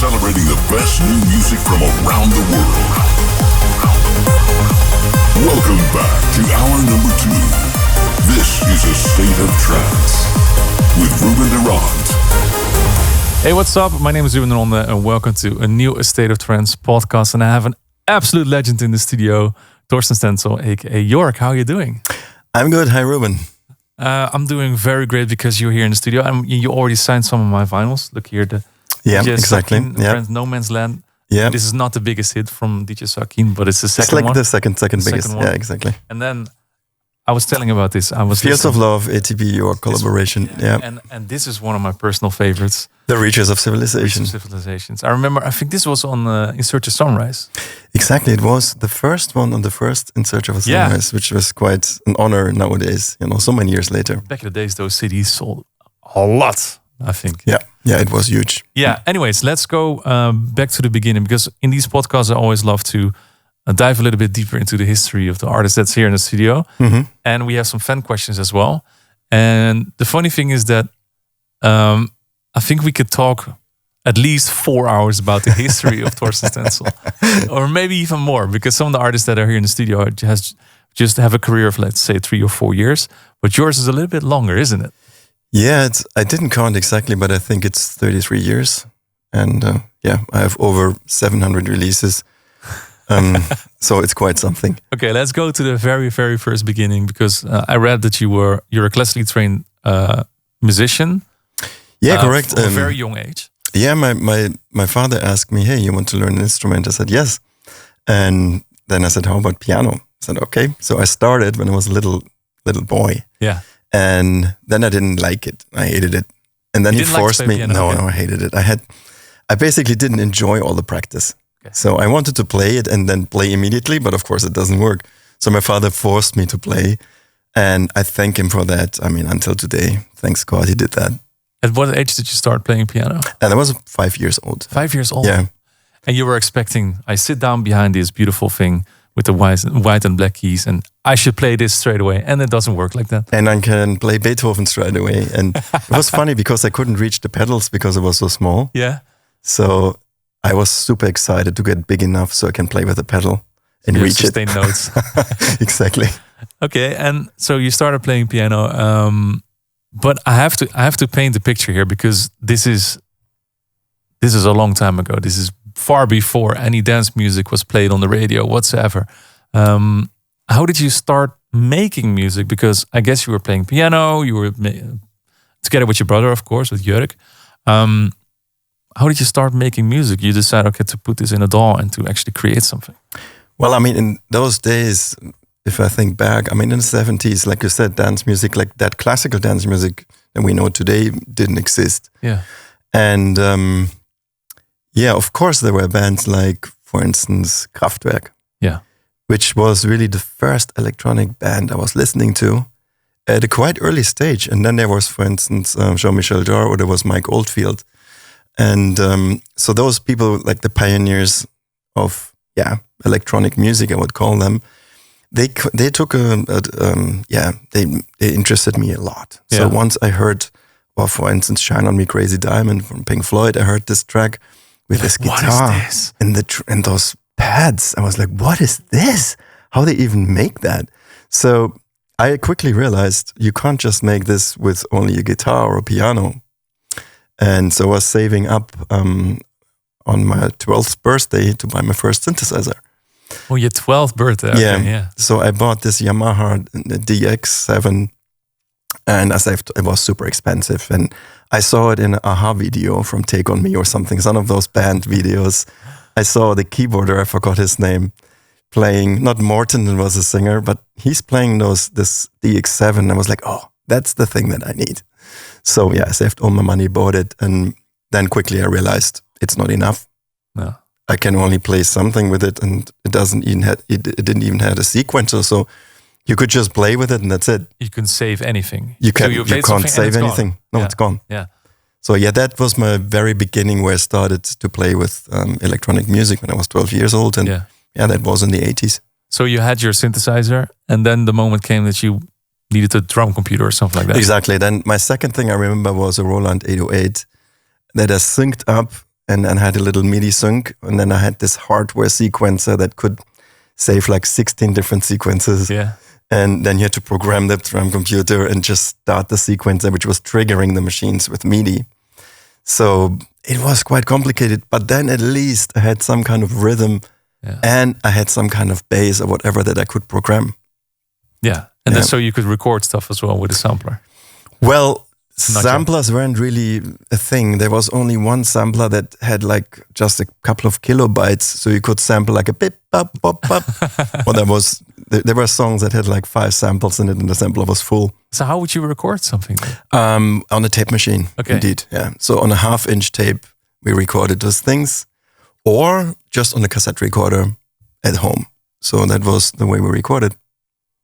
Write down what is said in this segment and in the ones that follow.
celebrating the best new music from around the world. Welcome back to hour number 2. This is A State of Trance with Ruben de Ronde. Hey, what's up? My name is Ruben de Ronde and welcome to a new A State of Trance podcast. And I have an absolute legend in the studio, Thorsten Stenzel, aka York. How are you doing? I'm good. Hi, Ruben. I'm doing very great because you're here in the studio. You already signed some of my vinyls. Look here, exactly. No Man's Land. Yeah, this is not the biggest hit from DJ Sakin, but it's the second one. It's like one. the second biggest. One. Yeah, exactly. And then I was telling about this. I was Fields of Love, ATB, your collaboration. And this is one of my personal favorites. The Reaches of Civilization. Civilizations. I remember. I think this was on In Search of Sunrise. Exactly. It was the first one on the first In Search of a Sunrise, which was quite an honor nowadays. So many years later. Back in the days, those CDs sold a lot, I think. Yeah, it was huge. Yeah. Anyways, let's go back to the beginning, because in these podcasts, I always love to dive a little bit deeper into the history of the artist that's here in the studio. Mm-hmm. And we have some fan questions as well. And the funny thing is that I think we could talk at least 4 hours about the history of Thorsten Stenzel, or maybe even more, because some of the artists that are here in the studio just have a career of, let's say, 3 or 4 years. But yours is a little bit longer, isn't it? Yeah, I didn't count exactly, but I think it's 33 years. And I have over 700 releases. So it's quite something. Okay, let's go to the very, very first beginning, because I read that you're a classically trained musician. Yeah, correct. From a very young age. Yeah, my father asked me, hey, you want to learn an instrument? I said, yes. And then I said, how about piano? I said, okay. So I started when I was a little boy. Yeah. And then I didn't like it. I hated it. And then he forced me. No, I hated it. I basically didn't enjoy all the practice. Okay. So I wanted to play it and then play immediately, but of course it doesn't work. So my father forced me to play, and I thank him for that. I mean, until today, thanks God he did that. At what age did you start playing piano? And I was 5 years old. 5 years old? Yeah. And you were expecting, I sit down behind this beautiful thing with the white and black keys, and I should play this straight away. And it doesn't work like that. And I can play Beethoven straight away. And it was funny because I couldn't reach the pedals because it was so small. Yeah. So I was super excited to get big enough so I can play with the pedal and reach it. Sustain notes. Exactly. Okay, and so you started playing piano. But I have to paint the picture here, because this is a long time ago. This is far before any dance music was played on the radio whatsoever. How did you start making music? Because I guess you were playing piano. You were together with your brother, of course, with Jörg. How did you start making music? You decided, okay, to put this in a DAW and to actually create something. Well, I mean, in those days, if I think back, I mean, in the 70s, like you said, dance music, like that classical dance music that we know today didn't exist. Yeah. And of course, there were bands like, for instance, Kraftwerk. Yeah. Which was really the first electronic band I was listening to at a quite early stage. And then there was, for instance, Jean-Michel Jarre, or there was Mike Oldfield. And so those people, like the pioneers of, electronic music, I would call them, they took they interested me a lot. Yeah. So once I heard, for instance, Shine On Me Crazy Diamond from Pink Floyd, I heard this track with this guitar what is this? And those pads. I was like, what is this? How they even make that? So I quickly realized you can't just make this with only a guitar or a piano. And so I was saving up on my 12th birthday to buy my first synthesizer. Oh, your 12th birthday. Okay, yeah. So I bought this Yamaha DX7, and it was super expensive. And I saw it in an AHA video from Take On Me or something, some of those band videos. I saw the keyboarder, I forgot his name, playing, not Morton was a singer, but he's playing this DX7. I was like, oh, that's the thing that I need. So I saved all my money, bought it, and then quickly I realized it's not enough. No. I can only play something with it, and it didn't even have a sequencer, so you could just play with it, and that's it. You can save anything. You can't save anything. No, it's gone. Yeah. So that was my very beginning where I started to play with electronic music when I was 12 years old, and that was in the 80s. So you had your synthesizer, and then the moment came that you needed a drum computer or something like that. Exactly. Then my second thing I remember was a Roland 808 that I synced up and I had a little MIDI sync, and then I had this hardware sequencer that could save like 16 different sequences. Yeah. And then you had to program the drum computer and just start the sequencer, which was triggering the machines with MIDI. So it was quite complicated, but then at least I had some kind of rhythm and I had some kind of bass or whatever that I could program. Yeah. And then so you could record stuff as well with a sampler. Well, samplers weren't really a thing. There was only one sampler that had like just a couple of kilobytes, so you could sample like a bip, bop, bop, bop. Well, there were songs that had like 5 samples in it, and the sampler was full. So how would you record something? On a tape machine, indeed. Yeah. So on a 1/2-inch tape, we recorded those things, or just on a cassette recorder at home. So that was the way we recorded.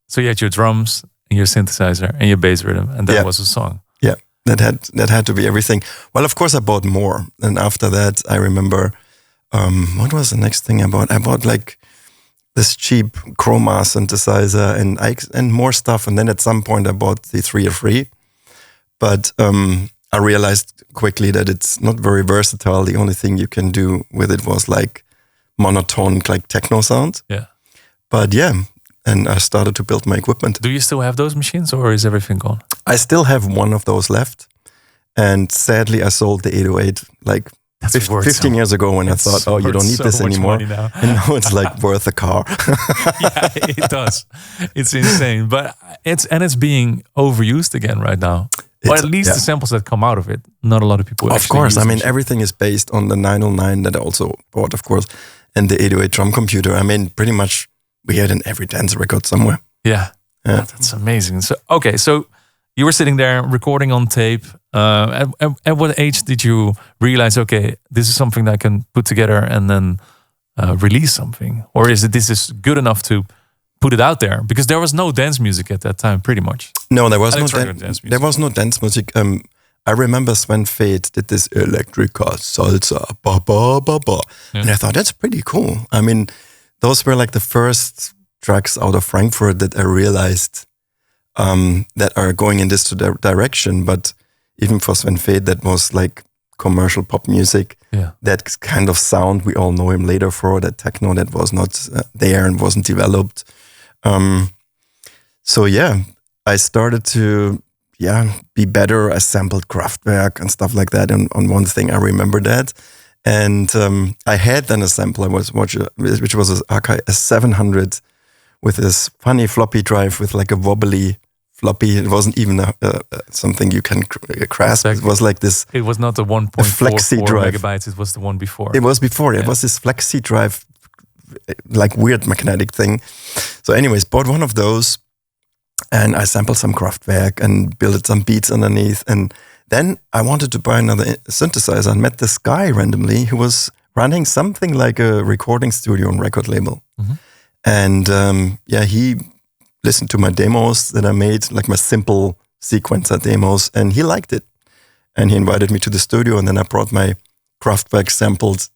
So you had your drums and your synthesizer and your bass rhythm, and that was a song. Yeah, that had to be everything. Well, of course, I bought more. And after that, I remember, what was the next thing I bought? I bought like this cheap chroma synthesizer and more stuff. And then at some point, I bought the 303. But I realized quickly that it's not very versatile. The only thing you can do with it was like monotone, like techno sounds. Yeah. But yeah. And I started to build my equipment. Do you still have those machines, or is everything gone? I still have one of those left. And sadly, I sold the 808 like 15 years ago when I thought, oh, you don't need this anymore. And now it's like worth a car. Yeah, it does. It's insane. But it's being overused again right now. Or at least the samples that come out of it. Not a lot of people Of course. I mean, everything is based on the 909 that I also bought, of course, and the 808 drum computer. I mean, pretty much we had in every dance record somewhere. Yeah. That's amazing. So, okay, so you were sitting there recording on tape. At what age did you realize, okay, this is something that I can put together and then release something? Or is it this is good enough to put it out there? Because there was no dance music at that time, pretty much. No, there was no dance music. There was no dance music. I remember Sven Fate did this electrica salsa, ba ba ba ba, and I thought that's pretty cool. I mean, those were like the first tracks out of Frankfurt that I realized that are going in this direction. But even for Sven Fate, that was like commercial pop music. Yeah. That kind of sound, we all know him later for, that techno that was not there and wasn't developed. So yeah, I started to be better. I sampled Kraftwerk and stuff like that. And on one thing, I remember that. And I had then a sample I was watching, which was a 700 with this funny floppy drive with like a wobbly floppy. It wasn't even something you can grasp. It was like this. It was not the 1.44 megabytes. It was the one before. It was before. It was this flexi drive, like weird magnetic thing. So anyways, bought one of those and I sampled some Kraftwerk and built some beats underneath. And then I wanted to buy another synthesizer and met this guy randomly who was running something like a recording studio and record label. Mm-hmm. And he listened to my demos that I made, like my simple sequencer demos, and he liked it. And he invited me to the studio, and then I brought my Kraftwerk sampled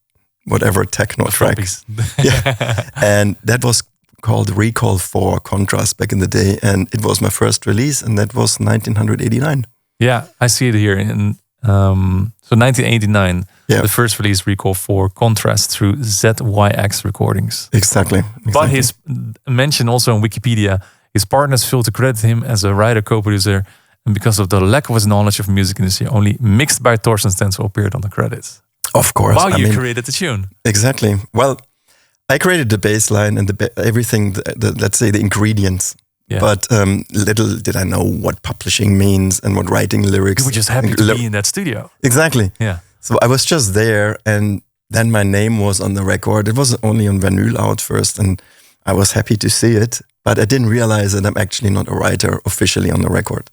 whatever techno tracks. And that was called Recall 4 Contrast back in the day, and it was my first release, and that was 1989. Yeah, I see it here. In so 1989, the first release, Recall 4 Contrast, through ZYX Recordings. Exactly. But his mention also on Wikipedia, his partners failed to credit him as a writer, co-producer, and because of the lack of his knowledge of music industry, only Mixed by Torsten Stenzel appeared on the credits. Of course. While you created the tune. Exactly. Well, I created the bass line and everything, let's say the ingredients. Yeah. But little did I know what publishing means and what writing lyrics. You were just happy to be in that studio. Exactly. Yeah. So I was just there, and then my name was on the record. It was only on vinyl out first, and I was happy to see it. But I didn't realize that I'm actually not a writer officially on the record.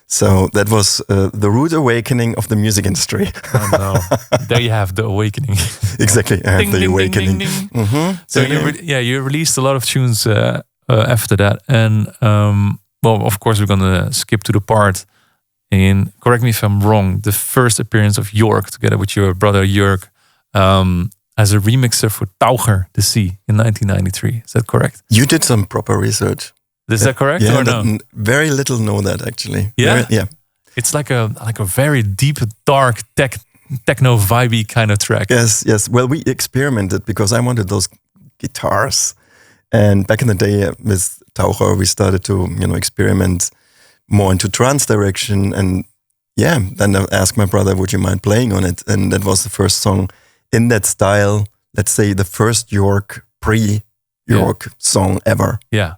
So that was the rude awakening of the music industry. Oh, no. There you have the awakening. Exactly. I have the awakening. Ding, ding. Mm-hmm. So you released a lot of tunes after that. And of course, we're going to skip to the part in, correct me if I'm wrong, the first appearance of York together with your brother Jörg as a remixer for Taucher, The Sea in 1993. Is that correct? You did some proper research. Is that correct or no? Very little know that actually. Yeah? Yeah. It's like a very deep, dark techno vibey kind of track. Yes. Well, we experimented because I wanted those guitars. And back in the day with Taucher, we started to, experiment more into trance direction. And then I asked my brother, would you mind playing on it? And that was the first song in that style. Let's say the first pre-York song ever. Yeah.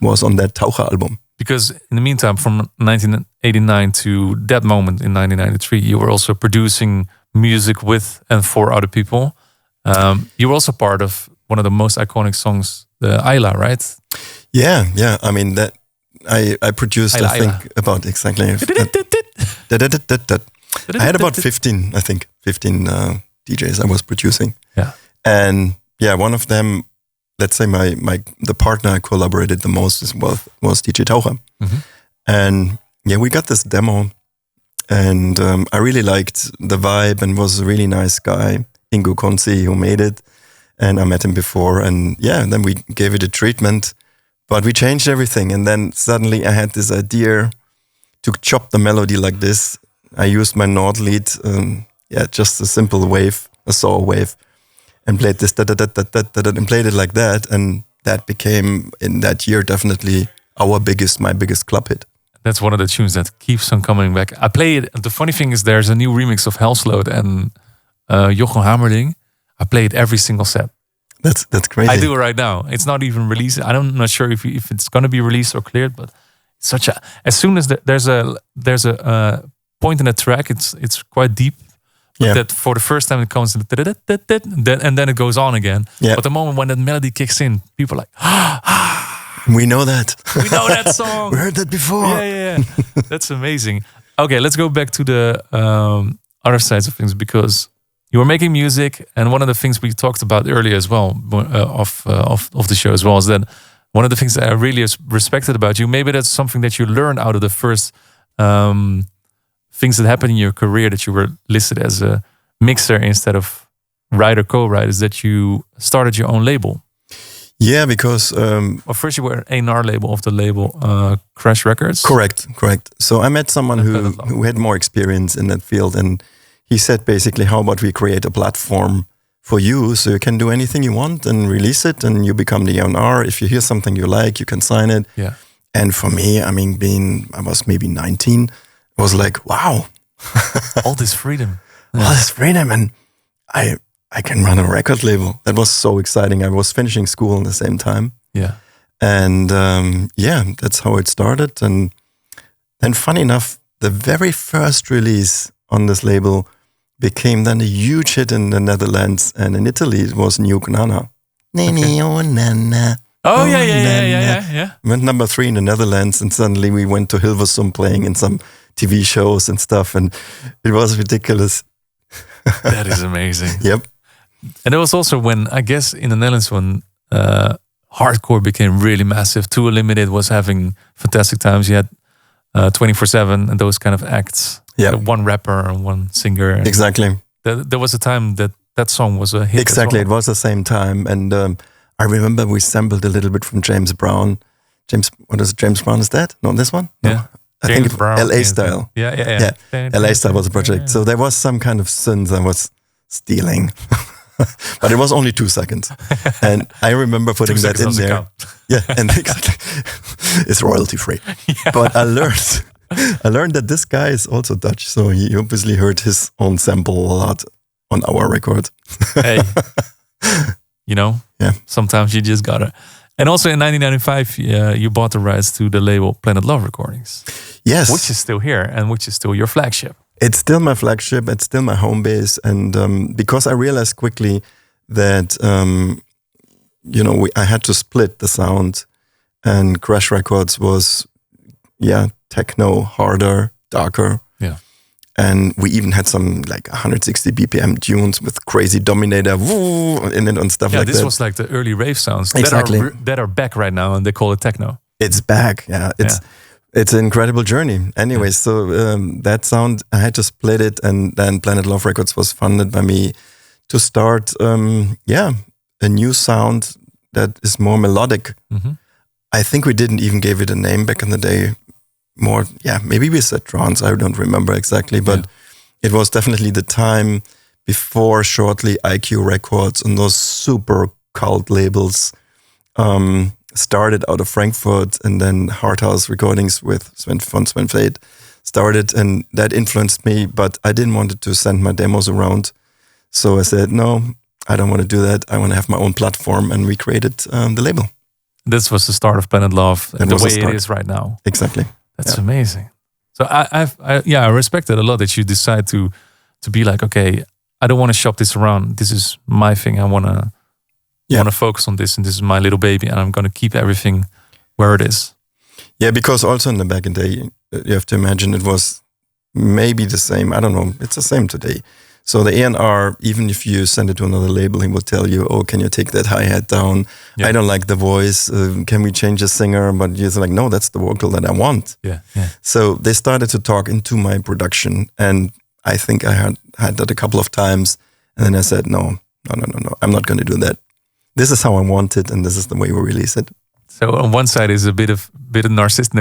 Was on that Taucher album. Because in the meantime, from 1989 to that moment in 1993, you were also producing music with and for other people. You were also part of one of the most iconic songs, the Ayla, right? Yeah. I mean, that I produced, Ayla, I think, about exactly. I had about 15 DJs I was producing. Yeah. And one of them, let's say the partner I collaborated the most was DJ Taucher. Mm-hmm. And we got this demo, and I really liked the vibe, and was a really nice guy, Ingo Konzi, who made it. And I met him before, and then we gave it a treatment, but we changed everything. And then suddenly I had this idea to chop the melody like this. I used my Nord lead, just a simple wave, a saw wave, and played this and played it like that, and that became in that year definitely my biggest club hit. That's one of the tunes that keeps on coming back. I play it. The funny thing is, there's a new remix of Helsloot and Jochem Hamerling. I play it every single set. That's crazy. I do it right now. It's not even released. I'm not sure if it's going to be released or cleared, but it's as soon as there's a point in a track, it's quite deep. But that for the first time it comes and then it goes on again. Yeah. But the moment when that melody kicks in, people are like, we know that. We know that song. We heard that before. Yeah. That's amazing. Okay, let's go back to the other sides of things, because you were making music, and one of the things we talked about earlier as well of the show as well is that one of the things that I really respected about you, maybe that's something that you learned out of the first things that happened in your career, that you were listed as a mixer instead of writer, co-writer, is that you started your own label. Yeah, because well, first you were an A&R label of the label Crash Records. Correct. So I met someone who had more experience in that field, and he said basically, how about we create a platform for you so you can do anything you want and release it, and you become the A&R. If you hear something you like, you can sign it. Yeah. And for me, I mean, I was maybe 19, it was like, wow. All this freedom. All this freedom, and I can run a record label. That was so exciting. I was finishing school at the same time. Yeah. And that's how it started. And then funny enough, the very first release on this label became then a huge hit in the Netherlands, and in Italy it was Nuke Nana. Nana. Oh yeah. Went number 3 in the Netherlands, and suddenly we went to Hilversum playing in some TV shows and stuff, and it was ridiculous. That is amazing. Yep. And it was also when, I guess, in the Netherlands, when hardcore became really massive. Too Limited was having fantastic times. You had 24/7 and those kind of acts. Yeah. One rapper and one singer. Exactly. There was a time that song was a hit. Exactly. As well. It was the same time. And I remember we sampled a little bit from James Brown. What is it? James Brown, is that? Not this one? No. Yeah. I James think Brown. LA Style. Yeah. LA Style was a project. So there was some kind of synth I was stealing. But it was only 2 seconds. And I remember putting that in there. Yeah, and exactly. It's royalty free. Yeah. But I learned that this guy is also Dutch, so he obviously heard his own sample a lot on our record. Hey, sometimes you just gotta. And also in 1995, you bought the rights to the label Planet Love Recordings. Yes. Which is still here and which is still your flagship. It's still my flagship. It's still my home base. And because I realized quickly that, I had to split the sound, and Crash Records was, techno, harder, darker. Yeah. And we even had some like 160 BPM tunes with crazy dominator in it and stuff like that. Yeah, this was like the early rave sounds exactly. that are back right now, and they call it techno. It's back, yeah. It's an incredible journey. Anyway, so that sound, I had to split it, and then Planet Love Records was funded by me to start, a new sound that is more melodic. Mm-hmm. I think we didn't even give it a name back in the day. Maybe we said trance, I don't remember exactly, but It was definitely the time before shortly IQ Records and those super cult labels started out of Frankfurt, and then Hard House Recordings with Sven Fate started, and that influenced me, but I didn't want to send my demos around. So I said, no, I don't want to do that. I want to have my own platform, and we created the label. This was the start of Planet Love, That the was the way it start. is right now. Exactly. That's amazing. So I respect it a lot that you decide to be like, okay, I don't want to shop this around. This is my thing. I want to focus on this, and this is my little baby, and I'm going to keep everything where it is. Yeah, because also in the back in the day, you have to imagine it was maybe the same. I don't know. It's the same today. So the A&R, even if you send it to another label, he will tell you, oh, can you take that hi-hat down? Yeah. I don't like the voice. Can we change the singer? But you're like, no, that's the vocal that I want. Yeah. So they started to talk into my production. And I think I had that a couple of times. And then I said, no, I'm not going to do that. This is how I want it, and this is the way we release it. So on one side is a bit of narcissist,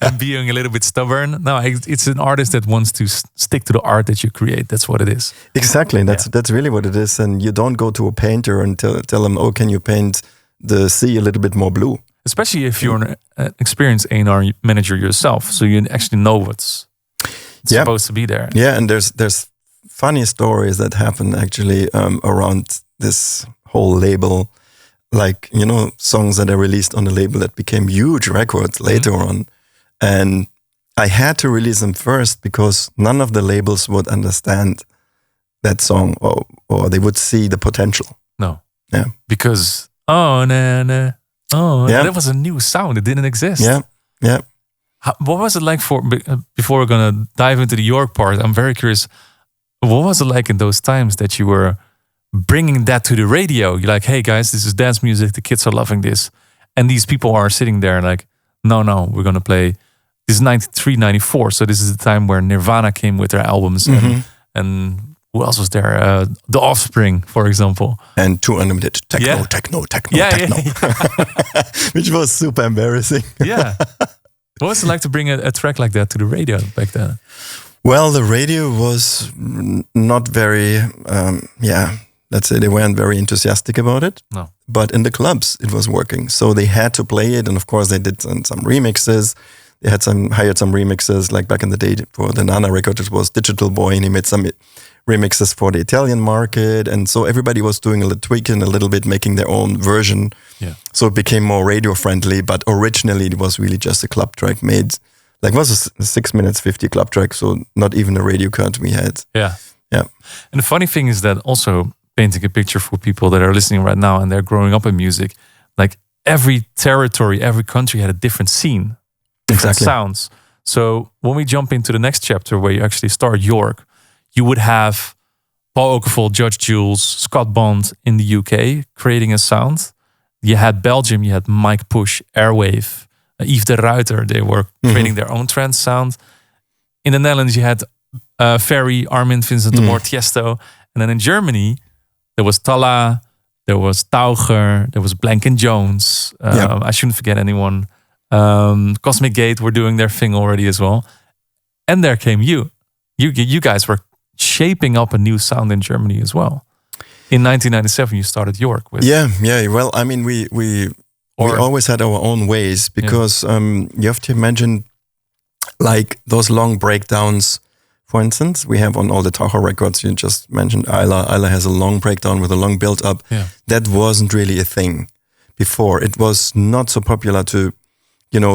and being a little bit stubborn. No, it's an artist that wants to stick to the art that you create. That's what it is. Exactly. That's really what it is. And you don't go to a painter and tell them, oh, can you paint the sea a little bit more blue? Especially if you're an experienced A&R manager yourself, so you actually know what's supposed to be there. Yeah, and there's funny stories that happen actually around this whole label. Like, songs that are released on the label that became huge records later on. And I had to release them first because none of the labels would understand that song or they would see the potential. No. Yeah. Because, that was a new sound. It didn't exist. Yeah. What was it like before we're going to dive into the York part, I'm very curious. What was it like in those times that you were bringing that to the radio? You're like, hey guys, this is dance music. The kids are loving this. And these people are sitting there like, no, we're going to play. This is 93, 94. So this is the time where Nirvana came with their albums. And who else was there? The Offspring, for example. And Too Unlimited. Techno. Yeah. Which was super embarrassing. Yeah. What was it like to bring a track like that to the radio back then? Well, the radio was not very, let's say they weren't very enthusiastic about it. No. But in the clubs, it was working. So they had to play it. And of course, they did some remixes. They hired some remixes, like back in the day for the Nana record, it was Digital Boy, and he made some remixes for the Italian market. And so everybody was doing a little tweaking a little bit, making their own version. Yeah. So it became more radio friendly. But originally, it was really just a club track made. Like it was a 6 minutes 50 club track, so not even a radio cut we had. Yeah. Yeah. And the funny thing is that also painting a picture for people that are listening right now and they're growing up in music, like every territory, every country had a different scene, different sounds. So when we jump into the next chapter where you actually start York, you would have Paul Oakenfold, Judge Jules, Scott Bond in the UK creating a sound. You had Belgium, you had Mike Push, Airwave, Yves de Ruiter, they were creating their own trance sound. In the Netherlands, you had Ferry, Armin, Vincent de Moor, Tiesto. And then in Germany, there was Talla, there was Taucher, there was Blank & Jones. I shouldn't forget anyone. Cosmic Gate were doing their thing already as well. And there came you. You guys were shaping up a new sound in Germany as well. In 1997, you started York with. Yeah. Well, I mean, we always had our own ways because you have to imagine like those long breakdowns. For instance, we have on all the Taucher records, you just mentioned Isla. Isla has a long breakdown with a long build-up. Yeah. That wasn't really a thing before. It was not so popular to,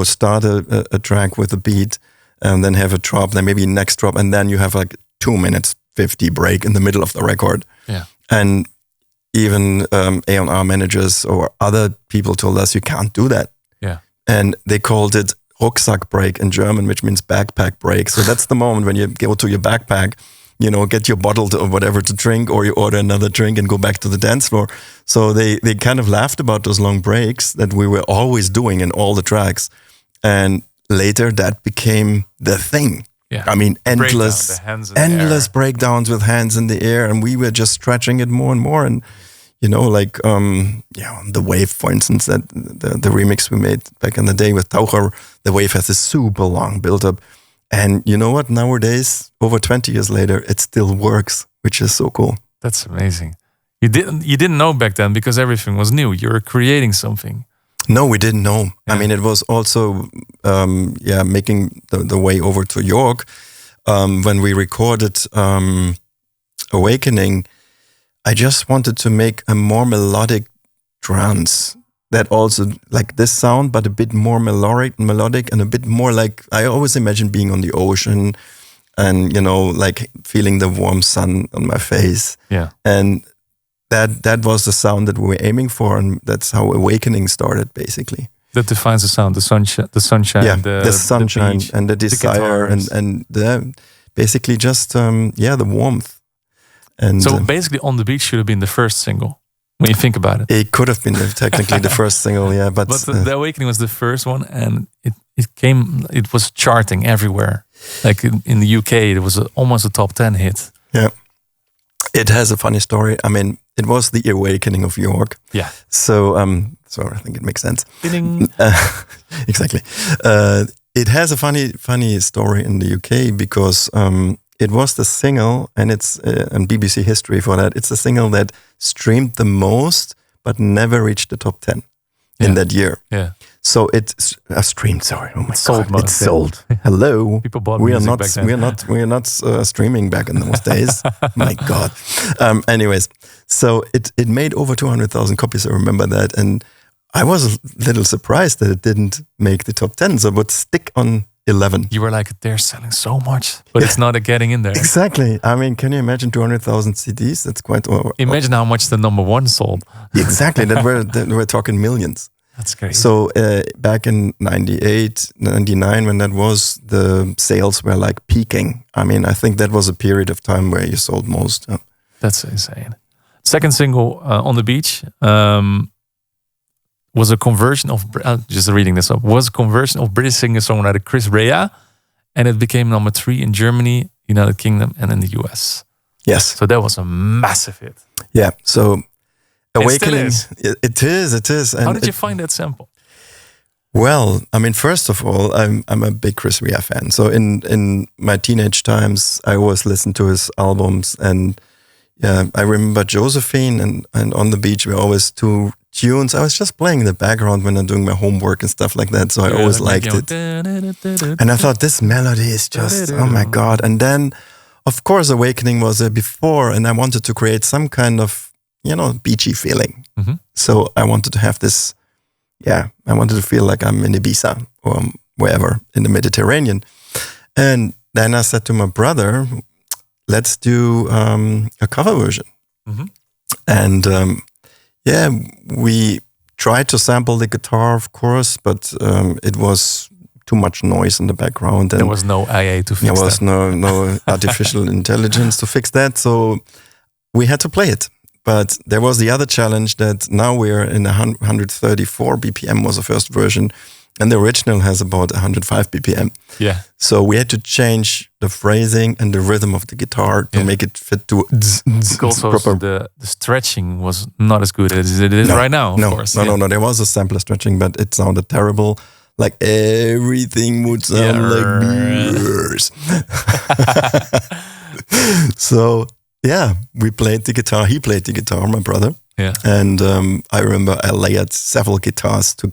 start a track with a beat and then have a drop, then maybe next drop, and then you have like 2 minutes 50 break in the middle of the record. Yeah. And even A&R managers or other people told us you can't do that. Yeah. And they called it Rucksack break in German, which means backpack break. So that's the moment when you go to your backpack, get your bottle or whatever to drink, or you order another drink and go back to the dance floor. So they kind of laughed about those long breaks that we were always doing in all the tracks. And later that became the thing. Yeah. I mean, endless breakdowns with hands in the air. And we were just stretching it more and more. And, the Wave, for instance, that the remix we made back in the day with Taucher, the Wave has a super long build-up. And you know what? Nowadays, over 20 years later, it still works, which is so cool. That's amazing. You didn't know back then because everything was new. You were creating something. No, we didn't know. Yeah. I mean, it was also, making the way over to York. When we recorded Awakening, I just wanted to make a more melodic trance that also like this sound, but a bit more melodic and a bit more like, I always imagine being on the ocean and, like feeling the warm sun on my face. Yeah. And that was the sound that we were aiming for. And that's how Awakening started, basically. That defines the sound, the sunshine, yeah, the sunshine beach, and the desire and the basically just, the warmth. And so basically On the Beach should have been the first single when you think about it. It could have been technically the first single, yeah. But the Awakening was the first one, and it was charting everywhere. Like in the UK, it was almost a top 10 hit. Yeah. It has a funny story. I mean, it was the Awakening of York. Yeah. So, I think it makes sense. Exactly. It has a funny story in the UK because it was the single, and it's and BBC history for that. It's the single that streamed the most, but never reached the top 10 in that year. Yeah. So it's streamed. Sorry, oh my god, it's sold. Hello, people bought we are music not. back then. We are not streaming back in those days. My god. Anyways, so it made over 200,000 copies. I remember that, and I was a little surprised that it didn't make the top 10. So it would stick on 11. You were like, they're selling so much, but it's not getting in there. Exactly. I mean, can you imagine 200,000 CDs? That's quite. Imagine how much the number one sold. Exactly. We're talking millions. That's crazy. So back in 98, 99, when that was, the sales were like peaking. I mean, I think that was a period of time where you sold most. That's insane. Second single, On the Beach, was a conversion of, just reading this up, was a conversion of British singer-songwriter Chris Rea, and it became number 3 in Germany, United Kingdom, and in the US. Yes. So that was a massive hit. Yeah. So Awakening, it is. And how did you find that sample? Well, I mean, first of all, I'm a big Chris Rea fan. So in my teenage times, I always listened to his albums, and I remember Josephine and On the Beach were always 2 tunes. I was just playing in the background when I'm doing my homework and stuff like that. So I always liked it. And I thought this melody is just, oh my God. And then, of course, Awakening was before, and I wanted to create some kind of, beachy feeling. Mm-hmm. So I wanted to have this, I wanted to feel like I'm in Ibiza or wherever in the Mediterranean. And then I said to my brother, let's do a cover version. Mm-hmm. And we tried to sample the guitar, of course, but it was too much noise in the background. And there was no IA to fix that. There was no artificial intelligence to fix that. So we had to play it. But there was the other challenge that now we're in 134 BPM was the first version, and the original has about 105 BPM. Yeah. So we had to change the phrasing and the rhythm of the guitar to make it fit to proper. The stretching was not as good as it is right now, of course. No. There was a sampler stretching, but it sounded terrible. Like everything would sound like beers. So we played the guitar. He played the guitar, my brother. Yeah. And I remember I layered several guitars to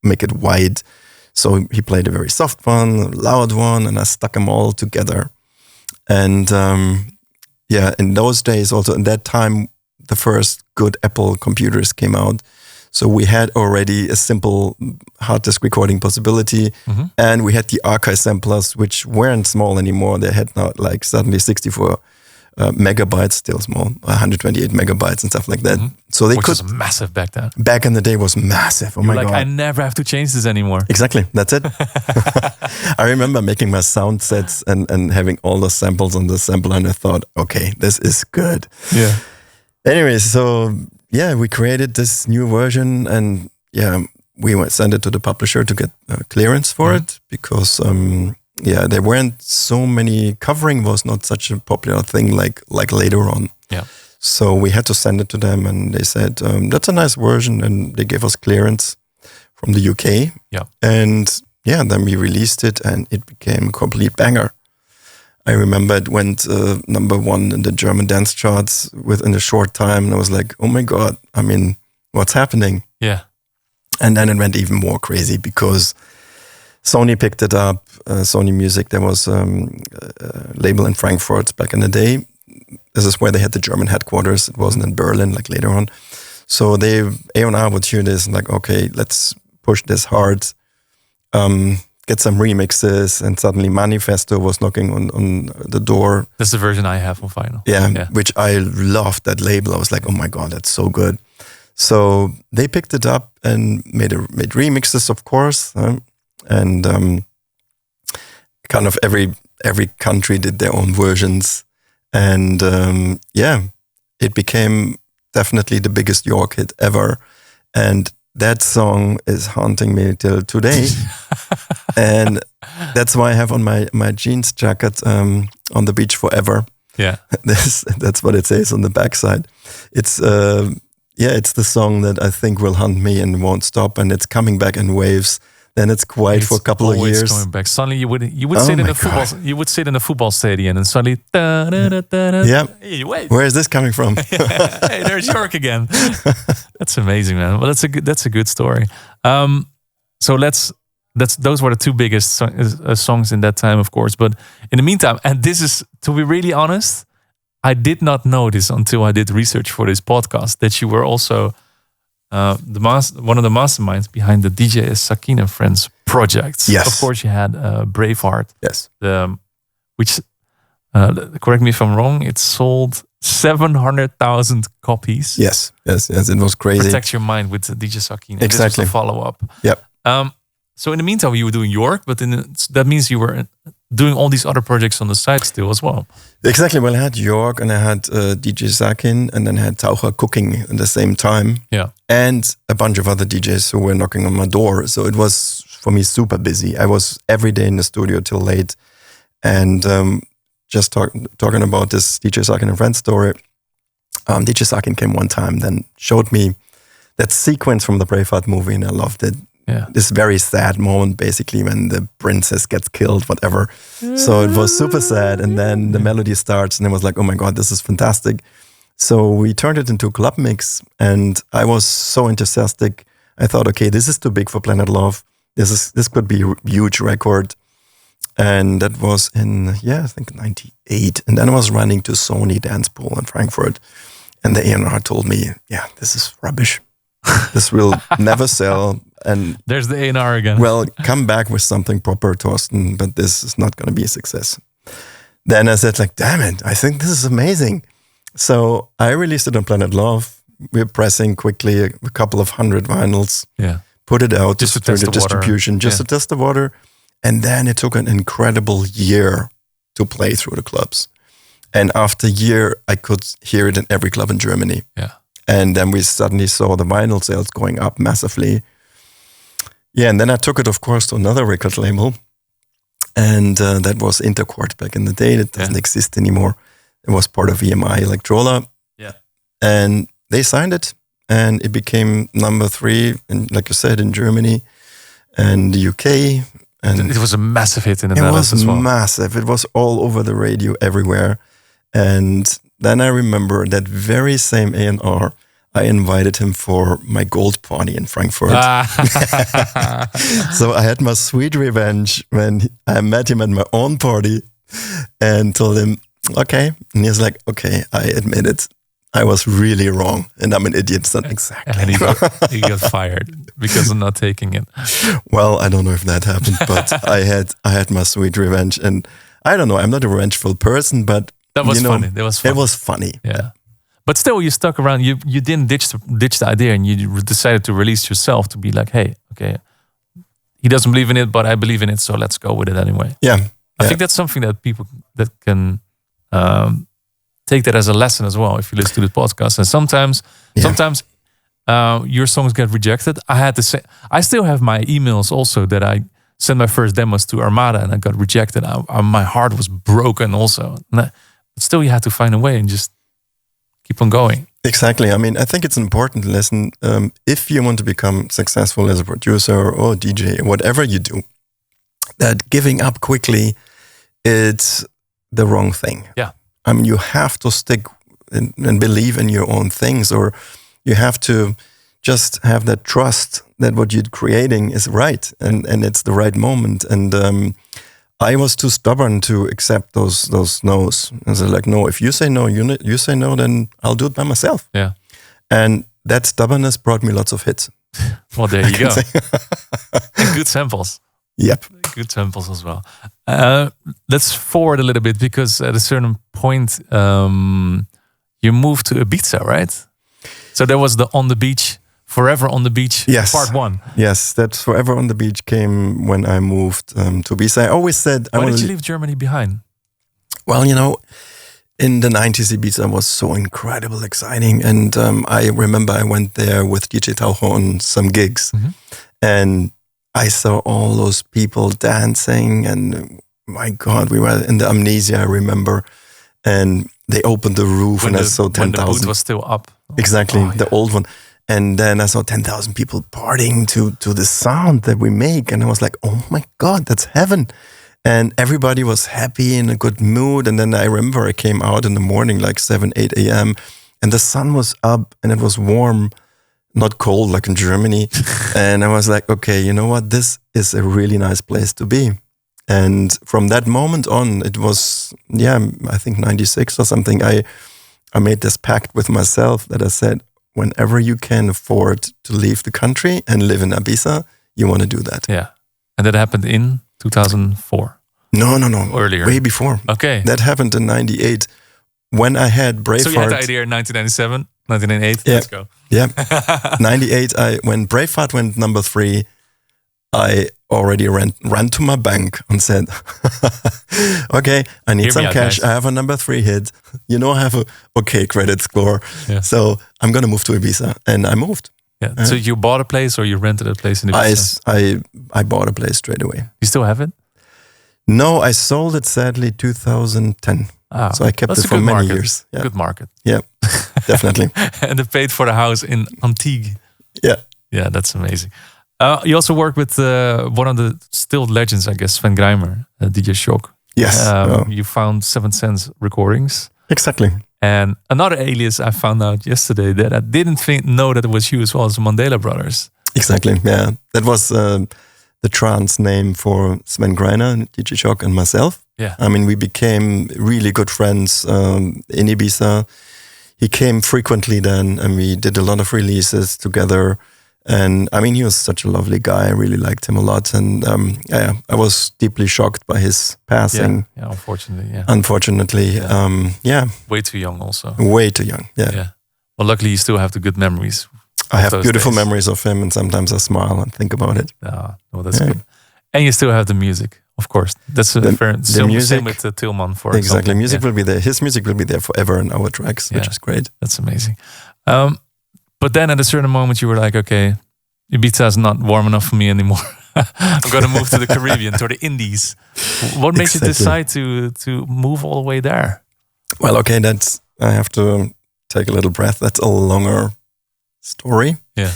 make it wide. So he played a very soft one, a loud one, and I stuck them all together. And in those days, also in that time, the first good Apple computers came out. So we had already a simple hard disk recording possibility, and we had the archive samplers, which weren't small anymore. They had not like suddenly 64 megabytes, still small, 128 megabytes and stuff like that. So they Which was massive back then. Back in the day was massive. Oh my God. I never have to change this anymore. Exactly. That's it. I remember making my sound sets and having all the samples on the sampler, and I thought, okay, this is good. Yeah. Anyway, so we created this new version, and we sent it to the publisher to get clearance for it because there weren't so many. Covering was not such a popular thing like later on. Yeah. So we had to send it to them, and they said that's a nice version, and they gave us clearance from the UK. Yeah. And then we released it and it became a complete banger. I remember it went number 1 in the German dance charts within a short time. And I was like, oh my God, I mean, what's happening? Yeah. And then it went even more crazy because Sony picked it up. Sony Music, there was a label in Frankfurt back in the day. This is where they had the German headquarters. It wasn't in Berlin like later on. So A&R would hear this and like, okay, let's push this hard. Get some remixes, and suddenly Manifesto was knocking on the door. That's the version I have on vinyl. Yeah, which I loved that label. I was like, oh my God, that's so good. So they picked it up and made remixes, of course, and kind of every country did their own versions, and it became definitely the biggest York hit ever, and that song is haunting me till today. And that's why I have on my jeans jacket, On the Beach Forever. Yeah. That's what it says on the backside. It's it's the song that I think will haunt me and won't stop, and it's coming back in waves. Then it's quiet for a couple of years. Coming back. Suddenly you would sit in a football. You would sit in a football stadium, and suddenly, yeah. Hey, wait. Where is this coming from? Hey, there's York again. That's amazing, man. Well, that's a good story. So those were the two biggest songs in that time, of course. But in the meantime, and this is, to be really honest, I did not know this until I did research for this podcast, that you were also one of the masterminds behind the DJ Sakin and Friends projects. Yes. Of course, you had Braveheart. Yes. Which, correct me if I'm wrong, it sold 700,000 copies. Yes. It was crazy. Protect Your Mind with DJ Sakin. Exactly. This was the follow-up. Yep. So in the meantime, you were doing York, but that means you were doing all these other projects on the side still as well. Exactly. Well, I had York and I had DJ Sakin, and then I had Taucher cooking at the same time. Yeah. And a bunch of other DJs who were knocking on my door. So it was, for me, super busy. I was every day in the studio till late. And just talking about this DJ Sakin and Friends story, DJ Sakin came one time, then showed me that sequence from the Braveheart movie, and I loved it. Yeah. This very sad moment, basically, when the princess gets killed, whatever. So it was super sad. And then the melody starts, and I was like, oh my God, this is fantastic. So we turned it into a club mix, and I was so enthusiastic. I thought, okay, this is too big for Planet Love. This could be a huge record. And that was in, I think 98. And then I was running to Sony Dance Pool in Frankfurt. And the A&R told me, this is rubbish. This will never sell. And there's the A&R again. Well, come back with something proper, Torsten, but this is not going to be a success. Then I said, like, damn it, I think this is amazing. So I released it on Planet Love. We're pressing quickly a couple of 100 vinyls. Yeah. Put it out just to test the distribution, just to test the water. And then it took an incredible year to play through the clubs. And after a year, I could hear it in every club in Germany. Yeah. And then we suddenly saw the vinyl sales going up massively. Yeah, and then I took it, of course, to another record label. And that was Intercord back in the day. It doesn't exist anymore. It was part of EMI Electrola. Yeah. And they signed it. And it became number 3, and like you said, in Germany and the UK. And it was a massive hit in the Netherlands as well. It was massive. It was all over the radio everywhere. And then I remember that very same A&R, I invited him for my gold party in Frankfurt. So I had my sweet revenge when I met him at my own party and told him, okay. And he was like, okay, I admit it. I was really wrong. And I'm an idiot. So exactly. And he got fired because of not taking it. Well, I don't know if that happened, but I had my sweet revenge. And I don't know, I'm not a revengeful person, but that was funny. That was funny. It was funny. Yeah. But still, you stuck around. You didn't ditch the idea, and you decided to release yourself to be like, hey, okay, he doesn't believe in it, but I believe in it, so let's go with it anyway. Yeah. I think that's something that people that can take that as a lesson as well if you listen to the podcast. And sometimes your songs get rejected. I had to say, I still have my emails also that I sent my first demos to Armada and I got rejected. My heart was broken also. But still, you had to find a way and just keep on going. Exactly. I mean, I think it's an important lesson. If you want to become successful as a producer or DJ, whatever you do, that giving up quickly, it's the wrong thing. Yeah. I mean, you have to stick and believe in your own things, or you have to just have that trust that what you're creating is right and it's the right moment. And I was too stubborn to accept those no's. I was like, no, if you say no, you say no, then I'll do it by myself. Yeah. And that stubbornness brought me lots of hits. Well, there you go. And good samples. Yep. Good samples as well. Let's forward a little bit, because at a certain point, you moved to Ibiza, right? So there was the On the Beach, Forever on the Beach, yes. part 1. Yes, that Forever on the Beach came when I moved to Ibiza. I always said... Why did you leave Germany behind? Well, in the 90s, Ibiza was so incredible, exciting. And I remember I went there with DJ Taucho on some gigs. Mm-hmm. And I saw all those people dancing. And my God, we were in the Amnesia, I remember. And they opened the roof and I saw 10,000. When the boot was still up. Exactly, the old one. And then I saw 10,000 people partying to the sound that we make. And I was like, oh my God, that's heaven. And everybody was happy, in a good mood. And then I remember I came out in the morning, like 7, 8 a.m. And the sun was up and it was warm, not cold like in Germany. And I was like, okay, you know what? This is a really nice place to be. And from that moment on, it was, I think 96 or something. I made this pact with myself that I said, whenever you can afford to leave the country and live in Ibiza, you want to do that. Yeah. And that happened in 2004? No. Earlier? Way before. Okay. That happened in 98 when I had Braveheart. So you had the idea in 1997, 1998? Yeah. Let's go. Yeah. 98, when Braveheart went number 3, I already ran to my bank and said, okay, I need some cash. Guys. I have a number 3 hit. I have a okay credit score. Yeah. So I'm going to move to Ibiza. And I moved. Yeah. So you bought a place or you rented a place in Ibiza? I bought a place straight away. You still have it? No, I sold it sadly 2010. So I kept it for many years. Yeah. Good market. Yeah, definitely. And they paid for the house in Antigua. Yeah. Yeah, that's amazing. You also work with one of the still legends, I guess, Sven Greimer, DJ Shock. Yes. You found 7 Sense recordings. Exactly. And another alias I found out yesterday that I didn't know that it was you as well as the Mandela Brothers. Exactly, yeah. That was the trance name for Sven Greiner, DJ Shock, and myself. Yeah. I mean, we became really good friends in Ibiza. He came frequently then, and we did a lot of releases together. And I mean, he was such a lovely guy. I really liked him a lot. And I was deeply shocked by his passing. Yeah, unfortunately. Yeah. Unfortunately, Way too young also. Way too young, yeah. Well, luckily you still have the good memories. I have beautiful memories of him, and sometimes I smile and think about it. Well, that's good. And you still have the music, of course. That's the music, same with Tillman, for exactly. example. Music will be there. His music will be there forever in our tracks, which is great. That's amazing. But then at a certain moment you were like, okay, Ibiza is not warm enough for me anymore. I'm going to move to the Caribbean, to the Indies. What made you decide to move all the way there? Well, okay, I have to take a little breath. That's a longer story. Yeah.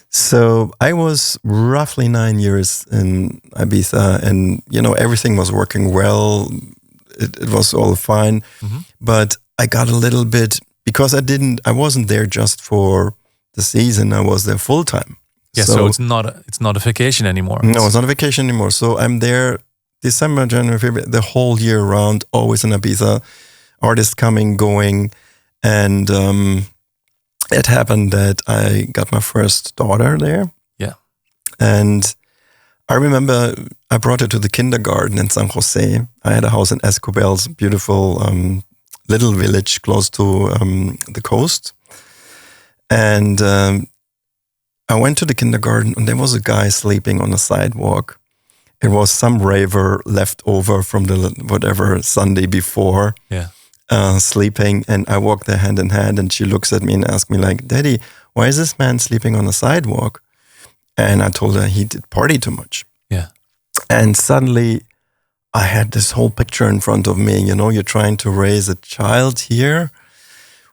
So I was roughly 9 years in Ibiza, and everything was working well. It was all fine, but I got a little bit, because I wasn't there just for the season. I was there full time. Yeah, so it's not a vacation anymore. No, it's not a vacation anymore. So I'm there December, January, February, the whole year round, always in Ibiza, artists coming, going. And it happened that I got my first daughter there. Yeah. And I remember I brought her to the kindergarten in San Jose. I had a house in Escobel's beautiful little village close to the coast. And I went to the kindergarten, and there was a guy sleeping on the sidewalk. It was some raver left over from the whatever Sunday before, sleeping. And I walked there hand in hand, and she looks at me and asks me like, "Daddy, why is this man sleeping on the sidewalk?" And I told her he did party too much. Yeah. And suddenly I had this whole picture in front of me. You're trying to raise a child here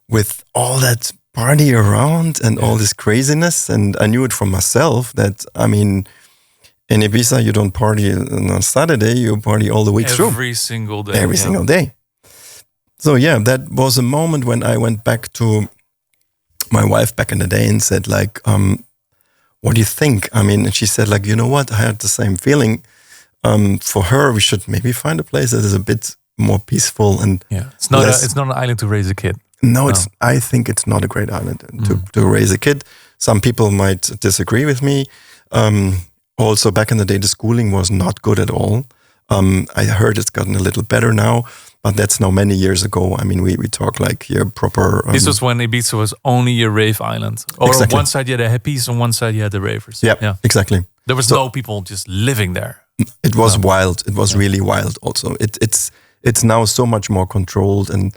with all that party around and all this craziness. And I knew it from myself that, I mean, In Ibiza, you don't party on Saturday, you party all the week through. Every single day. Every single day. So yeah, that was a moment when I went back to my wife back in the day and said like, what do you think? I mean, and she said like, you know what? I had the same feeling. For her, we should maybe find a place that is a bit more peaceful and it's not an island to raise a kid. No, I think it's not a great island to raise a kid. Some people might disagree with me. Also, back in the day, the schooling was not good at all. I heard it's gotten a little better now, but that's now many years ago. I mean, we talk like here proper. This was when Ibiza was only a rave island. Or exactly. On one side you had the hippies, on one side you had the ravers. Yeah, exactly. There was no people just living there. It was wild. It was really wild. Also, it's now so much more controlled and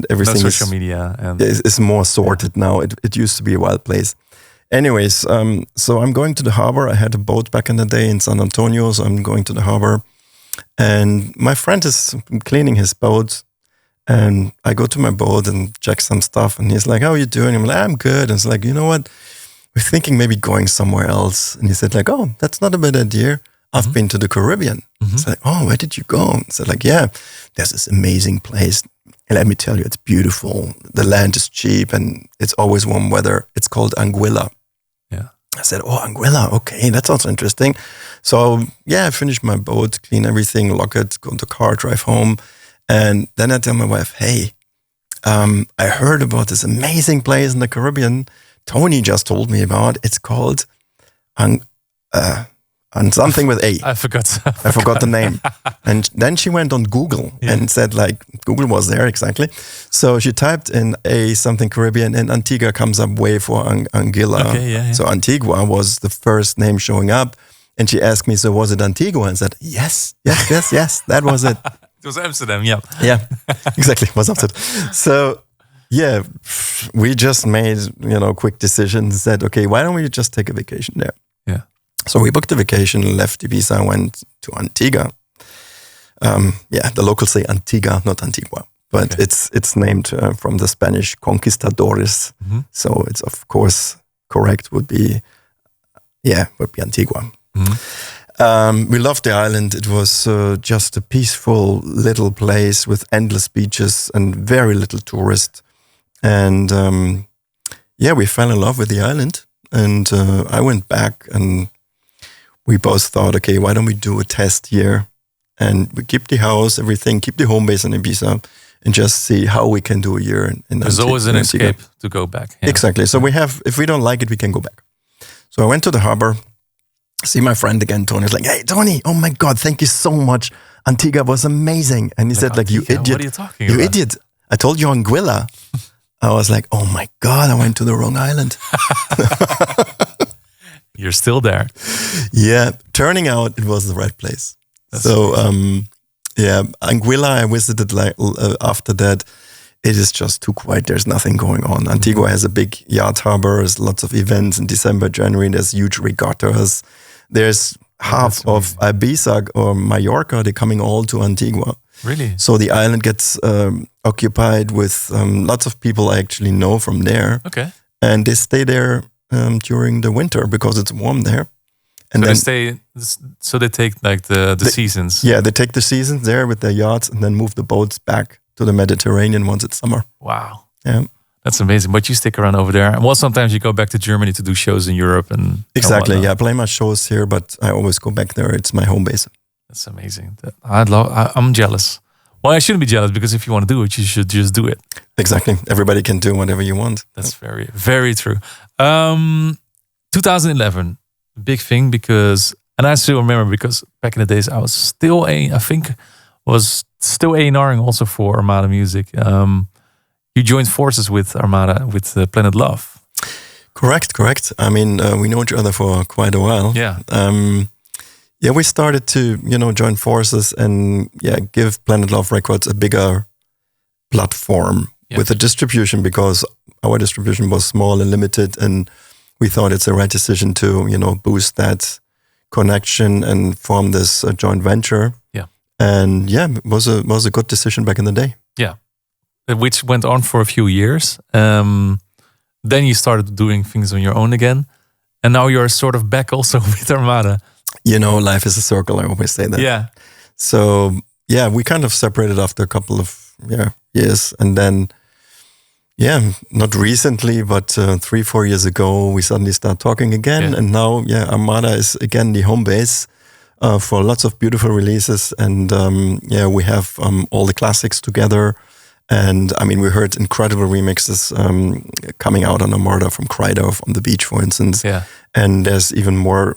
everything. No social media and is more sorted now. It used to be a wild place. Anyways, so I'm going to the harbor. I had a boat back in the day in San Antonio, so I'm going to the harbor. And my friend is cleaning his boat. And I go to my boat and check some stuff. And he's like, how are you doing? I'm like, I'm good. And it's like, you know what? We're thinking maybe going somewhere else. And he said like, oh, that's not a bad idea. I've been to the Caribbean. It's like, oh, where did you go? So like, yeah, there's this amazing place. And let me tell you, it's beautiful. The land is cheap and it's always warm weather. It's called Anguilla. Yeah. I said, oh, Anguilla. Okay, that sounds interesting. So yeah, I finished my boat, clean everything, lock it, go in the car, drive home. And then I tell my wife, hey, I heard about this amazing place in the Caribbean. Tony just told me about. It's called and something with A. I forgot the name. And then she went on Google and said like, Google was there exactly. So she typed in A something Caribbean and Antigua comes up way for Anguilla. Okay, So Antigua was the first name showing up. And she asked me, so was it Antigua? And I said, yes, that was it. It was Amsterdam, yeah. Yeah, exactly, it was Amsterdam. So yeah, we just made, quick decisions, said, okay, why don't we just take a vacation there? Yeah. So we booked a vacation, left Ibiza, went to Antigua. The locals say Antigua, not Antigua, but it's named from the Spanish conquistadores. So it's of course correct would be Antigua. We loved the island. It was just a peaceful little place with endless beaches and very little tourists. And we fell in love with the island. And I went back and we both thought, okay, why don't we do a test year? And we keep the house, everything, keep the home base in Ibiza and just see how we can do a year in There's always an escape to go back. Yeah. Exactly. So we have, if we don't like it, we can go back. So I went to the harbor, see my friend again, Tony. He's like, hey, Tony, oh my God, thank you so much. Antigua was amazing. And he said, like, you idiot. What are you talking about? You idiot. I told you Anguilla. I was like, oh my God, I went to the wrong island. You're still there. Yeah, turning out it was the right place. Anguilla I visited after that. It is just too quiet. There's nothing going on. Antigua has a big yacht harbor. There's lots of events in December, January. There's huge regattas. There's half of Ibiza or Mallorca. They're coming all to Antigua. Really? So the island gets occupied with lots of people I actually know from there. Okay. And they stay there during the winter because it's warm there. And so they take like the seasons. Yeah, they take the seasons there with their yachts and then move the boats back to the Mediterranean once it's summer. Wow. Yeah. That's amazing. But you stick around over there. And well, sometimes you go back to Germany to do shows in Europe and exactly. I play my shows here, but I always go back there. It's my home base. That's amazing. I'm jealous. Well, I shouldn't be jealous because if you want to do it, you should just do it. Exactly. Everybody can do whatever you want. That's very, very true. 2011, big thing because, and I still remember because back in the days I was still A&Ring also for Armada Music. You joined forces with Armada with Planet Love. Correct. I mean, we know each other for quite a while. Yeah. We started to, join forces and give Planet Love Records a bigger platform with the distribution because our distribution was small and limited, and we thought it's the right decision to, boost that connection and form this joint venture. Yeah. And it was a good decision back in the day. Yeah. Which went on for a few years. Then you started doing things on your own again. And now you're sort of back also with Armada. life is a circle. I always say that. Yeah. So yeah, we kind of separated after a couple of years, and then not recently, but 3-4 years ago, we suddenly start talking again, and now Armada is again the home base for lots of beautiful releases, and we have all the classics together. And I mean, we heard incredible remixes coming out on Armada from Kryder on the Beach, for instance. Yeah. And there's even more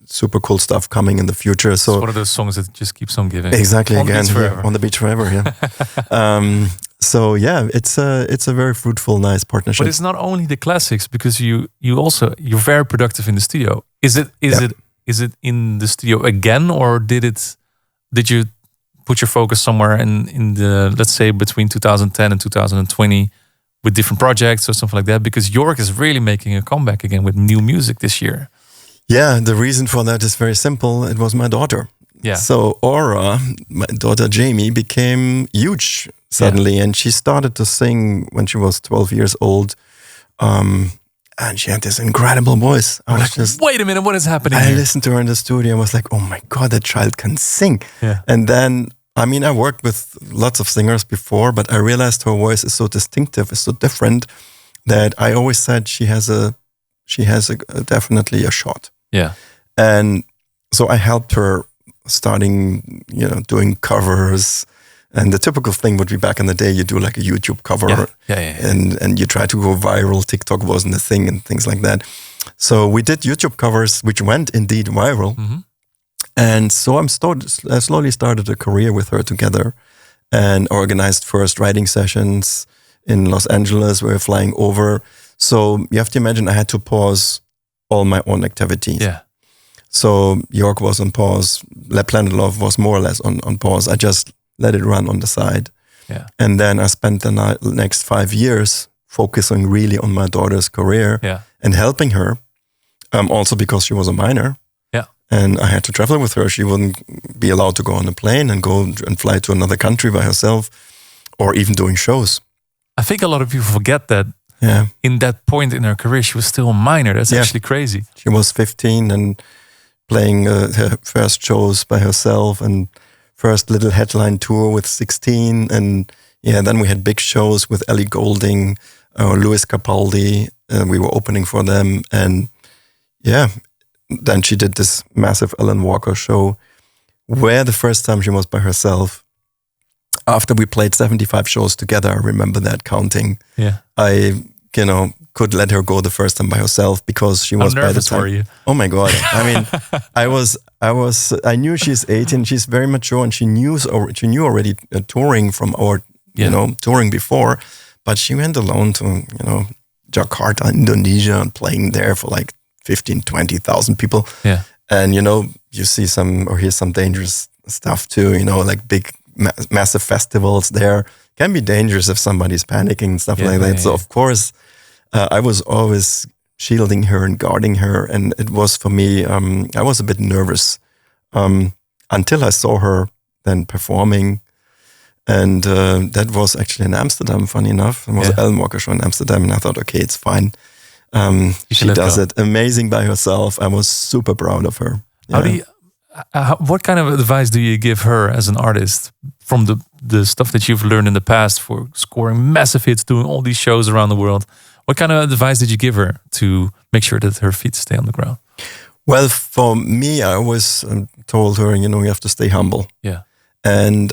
super cool stuff coming in the future. So it's one of those songs that just keeps on giving. Exactly, on again, the beach forever. on the beach forever. Yeah. So yeah, it's a very fruitful, nice partnership. But it's not only the classics, because you're very productive in the studio. Is it in the studio again, or did you put your focus somewhere in the, let's say, between 2010 and 2020 with different projects or something like that? Because York is really making a comeback again with new music this year. Yeah, the reason for that is very simple. It was my daughter. Yeah. So Aura, my daughter Jamie, became huge suddenly, and she started to sing when she was 12 years old. And she had this incredible voice. I was just, wait a minute, what is happening I here? listened to her in the studio and was like, oh my God, that child can sing. Yeah. And then, I mean, I worked with lots of singers before, but I realized her voice is so distinctive, is so different, that I always said she has definitely a shot. Yeah. And so I helped her starting, doing covers. And the typical thing would be back in the day, you do like a YouTube cover and you try to go viral. TikTok wasn't a thing and things like that. So we did YouTube covers, which went indeed viral. Mm-hmm. And so I slowly started a career with her together and organized first writing sessions in Los Angeles. We were flying over. So you have to imagine I had to pause all my own activities. Yeah. So York was on pause. Planet Love was more or less on pause. I just let it run on the side. Yeah. And then I spent the next 5 years focusing really on my daughter's career and helping her. Also because she was a minor. Yeah. And I had to travel with her. She wouldn't be allowed to go on a plane and go and fly to another country by herself, or even doing shows. I think a lot of people forget that in that point in her career, she was still a minor. That's actually crazy. She was 15 and playing her first shows by herself, and first little headline tour with 16. And then we had big shows with Ellie Goulding, Louis Capaldi. We were opening for them. And then she did this massive Alan Walker show where the first time she was by herself, after we played 75 shows together, I remember that counting. Yeah. I, could let her go the first time by herself because she was by the time. For you. Oh my God. I mean, I knew she's 18, she's very mature, and she knew already touring from our, touring before, but she went alone to, Jakarta, Indonesia, and playing there for like 15, 20,000 people. Yeah. And, you see some or hear some dangerous stuff too, like big, massive festivals there can be dangerous if somebody's panicking and stuff like that. So of course, I was always shielding her and guarding her. And it was for me, I was a bit nervous until I saw her then performing. And that was actually in Amsterdam, funny enough. It was an Alan Walker show in Amsterdam. And I thought, okay, it's fine. She does it amazing by herself. I was super proud of her. Yeah. What kind of advice do you give her as an artist from the stuff that you've learned in the past for scoring massive hits, doing all these shows around the world? What kind of advice did you give her to make sure that her feet stay on the ground? Well, for me, I always told her, you have to stay humble. Yeah. And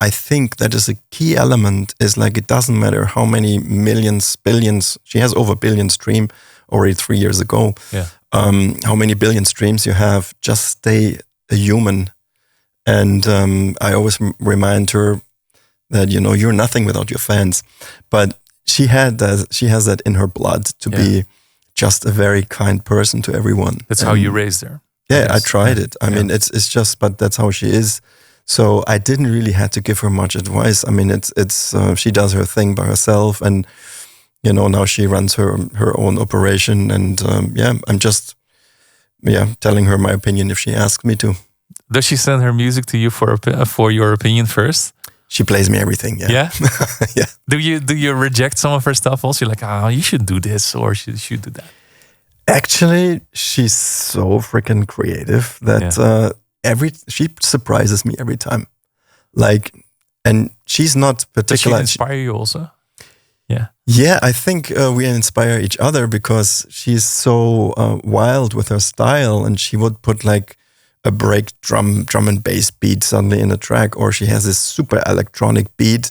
I think that is a key element, is like, it doesn't matter how many millions, billions, she has over 1 billion stream already 3 years ago. Yeah. How many billion streams you have, just stay a human. And I always remind her that, you're nothing without your fans. But she has that in her blood to be just a very kind person to everyone. That's how you raised her. Yeah, I tried it. I mean, it's just, but that's how she is. So I didn't really have to give her much advice. I mean, it's she does her thing by herself, and now she runs her own operation. And I'm just telling her my opinion if she asks me to. Does she send her music to you for your opinion first? She plays me everything. Yeah. Yeah. Do you reject some of her stuff also? You're like, you should do this or you should do that. Actually, she's so freaking creative that she surprises me every time. Like, and she's not particular. Does she inspire you also? Yeah. Yeah, I think we inspire each other because she's so wild with her style, and she would put like a break drum and bass beat suddenly in a track, or she has this super electronic beat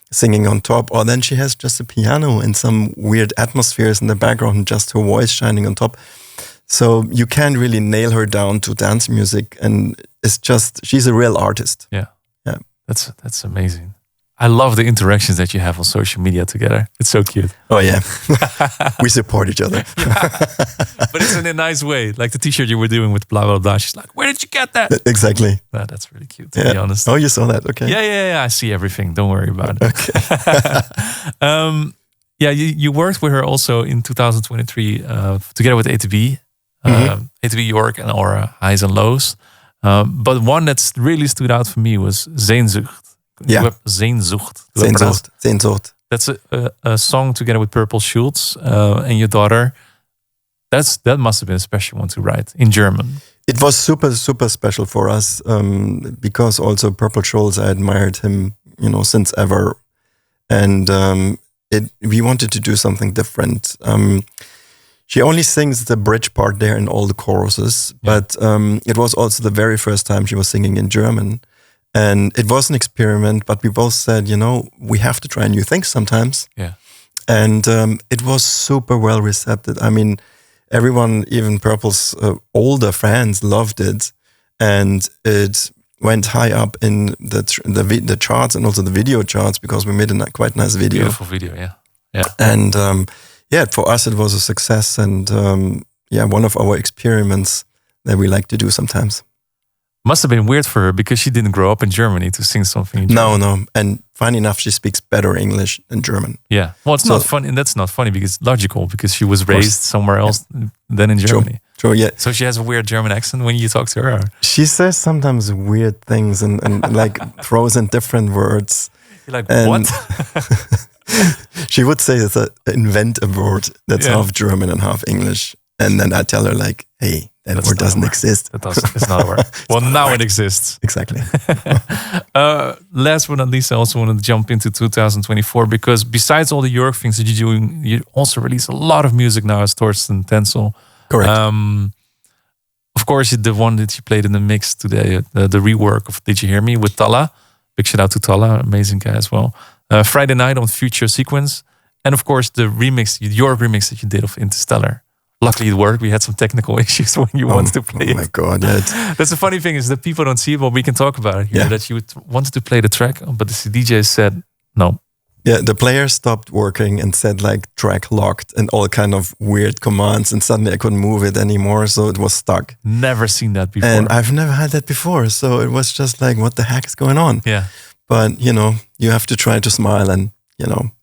singing on top, or then she has just a piano and some weird atmospheres in the background and just her voice shining on top. So you can't really nail her down to dance music, and it's just, she's a real artist. Yeah. Yeah. That's amazing. I love the interactions that you have on social media together. It's so cute. Oh yeah. We support each other. But it's in a nice way. Like the t-shirt you were doing with blah, blah, blah. She's like, where did you get that? Exactly. That's really cute, to be honest. Oh, you saw that? Okay. Yeah. I see everything. Don't worry about it. Okay. You worked with her also in 2023 together with ATB, ATB York and Aura, Highs and Lows. But one that's really stood out for me was Sehnsucht. Yeah. Sehnsucht. That's a song together with Purple Schultz and your daughter. That must have been a special one to write in German. It was super, super special for us because also Purple Schultz, I admired him, since ever. And we wanted to do something different. She only sings the bridge part there in all the choruses, but it was also the very first time she was singing in German. And it was an experiment, but we both said, we have to try new things sometimes. Yeah. And it was super well received. I mean, everyone, even Purple's older fans, loved it. And it went high up in the charts and also the video charts because we made a quite nice video. Beautiful video, yeah. And for us it was a success and one of our experiments that we like to do sometimes. Must have been weird for her because she didn't grow up in Germany to sing something in German. No. And funny enough, she speaks better English than German. Yeah. Well, it's not funny. And that's not funny because it's logical because she was raised somewhere else than in Germany. True, yeah. So she has a weird German accent when you talk to her? Or? She says sometimes weird things and like throws in different words. You're like, what? She would say invent a word that's half German and half English. And then I tell her like, hey, that word doesn't exist. It's not a word. Well, now it exists. Exactly. Last but not least, I also want to jump into 2024 because besides all the York things that you're doing, you also release a lot of music now as Torsten Tensel. Correct. Of course, the one that you played in the mix today, the rework of Did You Hear Me with Talla. Big shout out to Talla, amazing guy as well. Friday Night on Future Sequence. And of course, the York remix that you did of Interstellar. Luckily it worked. We had some technical issues when you wanted to play it. Oh my God. Yeah. That's the funny thing is that people don't see it, but we can talk about it here. Yeah. That you wanted to play the track, but the DJ said no. Yeah, the player stopped working and said like track locked and all kind of weird commands, and suddenly I couldn't move it anymore, so it was stuck. Never seen that before. And I've never had that before, so it was just like, what the heck is going on? Yeah. But you have to try to smile and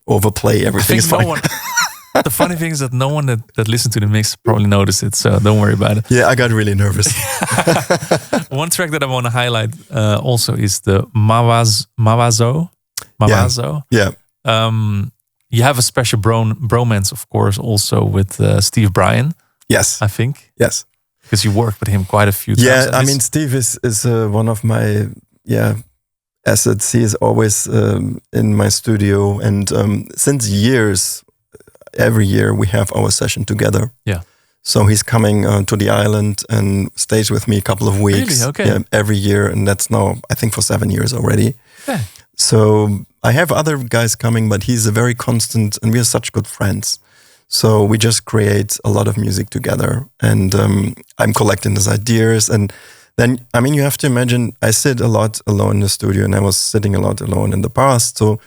overplay everything. Is fine. The funny thing is that no one that listened to the mix probably noticed it, so don't worry about it. Yeah, I got really nervous. One track that I want to highlight also is the Mavazo. Yeah. You have a special bromance, of course, also with Steve Bryan. Yes. I think. Yes. Because you worked with him quite a few times. Yeah, I mean, Steve is one of my assets. He is always in my studio. And since years, every year we have our session together. Yeah. So he's coming to the island and stays with me a couple of weeks. Really? Okay. Yeah, every year. And that's now, I think, for 7 years already. Yeah. So I have other guys coming, but he's a very constant, and we are such good friends. So we just create a lot of music together, and I'm collecting his ideas. And then, I mean, you have to imagine, I sit a lot alone in the studio, and I was sitting a lot alone in the past. So,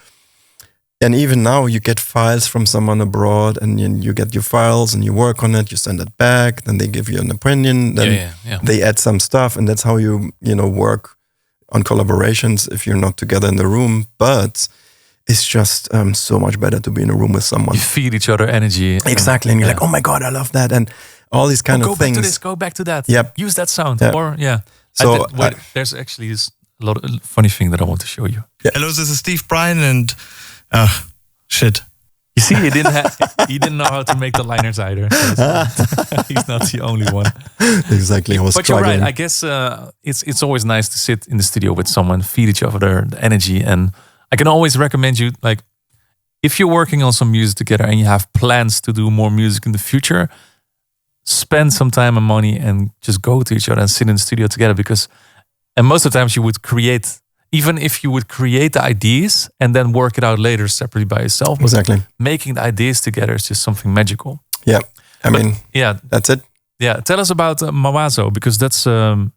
and even now you get files from someone abroad, and you get your files and you work on it, you send it back, then they give you an opinion, then they add some stuff, and that's how you work on collaborations if you're not together in the room. But it's just so much better to be in a room with someone. You feed each other energy. Exactly. And you're like, oh my God, I love that. And all these kind of things. Go back to this, go back to that. Yep. Use that sound. Yep. Or, So there's actually a lot of funny thing that I want to show you. Yeah. Hello, this is Steve Bryan and... shit. You see, he didn't know how to make the liners either. So he's not the only one. Exactly. I was But struggling. you're right. I guess it's always nice to sit in the studio with someone, feed each other the energy, and I can always recommend you, like, if you're working on some music together and you have plans to do more music in the future, spend some time and money and just go to each other and sit in the studio together, because, and most of the times you would create, even if you would create the ideas and then work it out later separately by yourself. Exactly. Making the ideas together is just something magical. Yeah. I mean, yeah, that's it. Yeah. Tell us about Mawazo, because that's a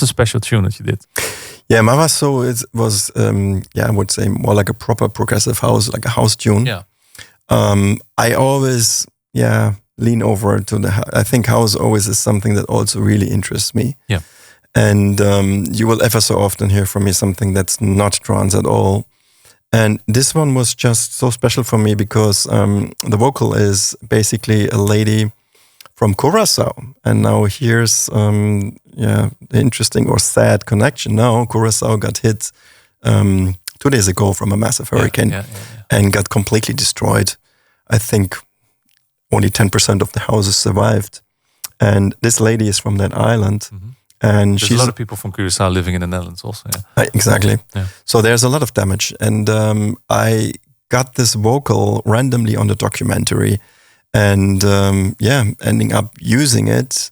special tune that you did. Yeah, Mawazo was I would say more like a proper progressive house, like a house tune. Yeah. I always lean over to I think house always is something that also really interests me. Yeah. And you will ever so often hear from me something that's not trance at all. And this one was just so special for me because the vocal is basically a lady from Curaçao. And now here's the interesting or sad connection. Now Curaçao got hit 2 days ago from a massive hurricane and got completely destroyed. I think only 10% of the houses survived. And this lady is from that island. Mm-hmm. And there's a lot of people from Curaçao living in the Netherlands also. Yeah. Exactly. Yeah. So there's a lot of damage. And I got this vocal randomly on the documentary and ending up using it.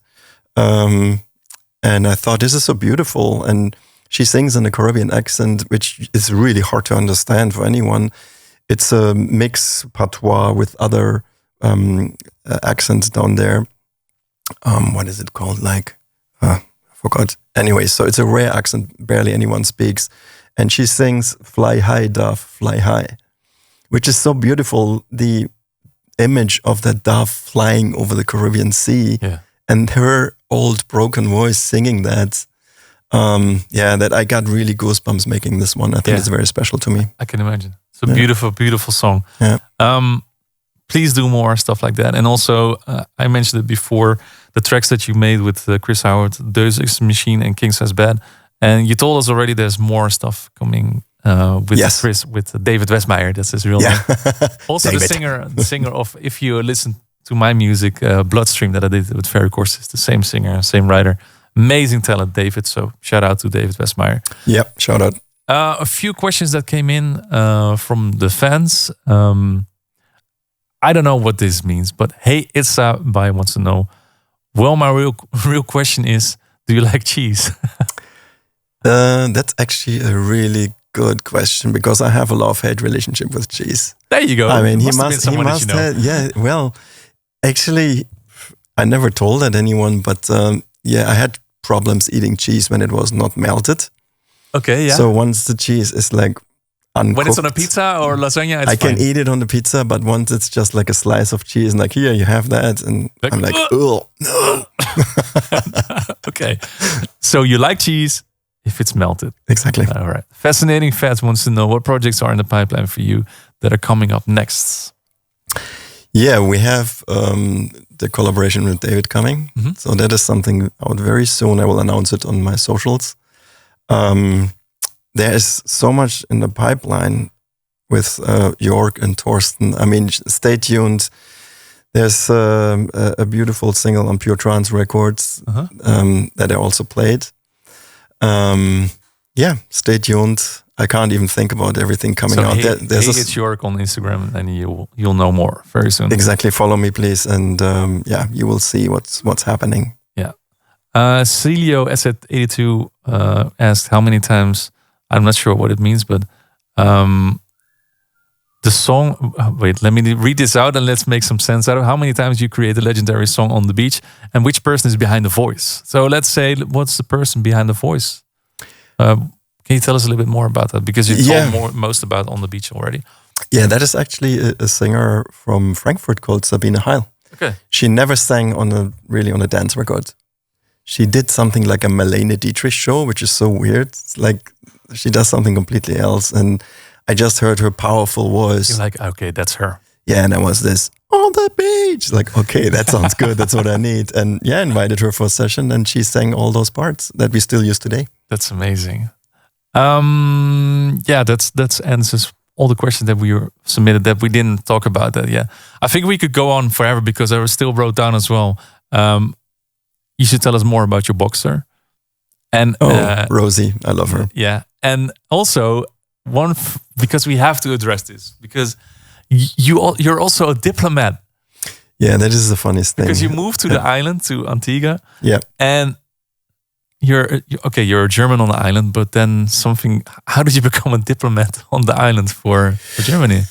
And I thought, this is so beautiful. And she sings in a Caribbean accent, which is really hard to understand for anyone. It's a mix patois with other accents down there. What is it called? Forgot. Anyway, so it's a rare accent, barely anyone speaks. And she sings "Fly high, dove, fly high," which is so beautiful. The image of that dove flying over the Caribbean Sea and her old broken voice singing that. That I got really goosebumps making this one. I think it's very special to me. I can imagine. It's a beautiful, beautiful song. Yeah. Please do more stuff like that. And also, I mentioned it before, the tracks that you made with Chris Howard, Deus Ex Machine and King Size Bad. And you told us already there's more stuff coming with Chris, with David Westmeyer. That's his real name. Also the singer of, if you listen to my music, Bloodstream that I did with Ferry Course, is the same singer, same writer. Amazing talent, David. So shout out to David Westmeyer. Yeah, shout out. A few questions that came in from the fans. I don't know what this means, but hey, Itza Bai wants to know. Well, my real question is, do you like cheese? That's actually a really good question because I have a love-hate relationship with cheese. There you go. I mean, he must have, well, actually, I never told that anyone, but I had problems eating cheese when it was not melted. Okay, yeah. So once the cheese is like uncooked, when it's on a pizza or lasagna, it's I can eat it on the pizza, but once it's just like a slice of cheese and like, here, you have that. And I'm like, oh, no. Okay. So you like cheese if it's melted. Exactly. All right. Fascinating Fats wants to know what projects are in the pipeline for you that are coming up next. Yeah, we have the collaboration with David coming. Mm-hmm. So that is something out very soon. I will announce it on my socials. There is so much in the pipeline with York and Torsten. I mean, stay tuned. There's a beautiful single on Pure Trance Records that I also played. Stay tuned. I can't even think about everything coming out. It's York on Instagram, and you'll know more very soon. Exactly. Follow me, please, and you will see what's happening. Yeah. Celio S82 asked how many times. I'm not sure what it means, but the song. Wait, let me read this out and let's make some sense out of how many times you create a legendary song on the beach and which person is behind the voice. So let's say, what's the person behind the voice? Can you tell us a little bit more about that? Because you told most about On the Beach already. Yeah, that is actually a singer from Frankfurt called Sabine Heil. Okay. She never sang on a dance record. She did something like a Marlene Dietrich show, which is so weird. It's like she does something completely else. And I just heard her powerful voice. You're like, okay, that's her. Yeah, and I was this, on the beach. Like, okay, that sounds good. That's what I need. And invited her for a session and she sang all those parts that we still use today. That's amazing. That's answers all the questions that we were submitted that we didn't talk about that. Yeah, I think we could go on forever because I still wrote down as well. You should tell us more about your boxer. And Rosie, I love her. Yeah, and also because we have to address this because you're also a diplomat. Yeah, that is the funniest thing. Because you moved to the island, to Antigua. Yeah. And you're a German on the island, but then how did you become a diplomat on the island for Germany?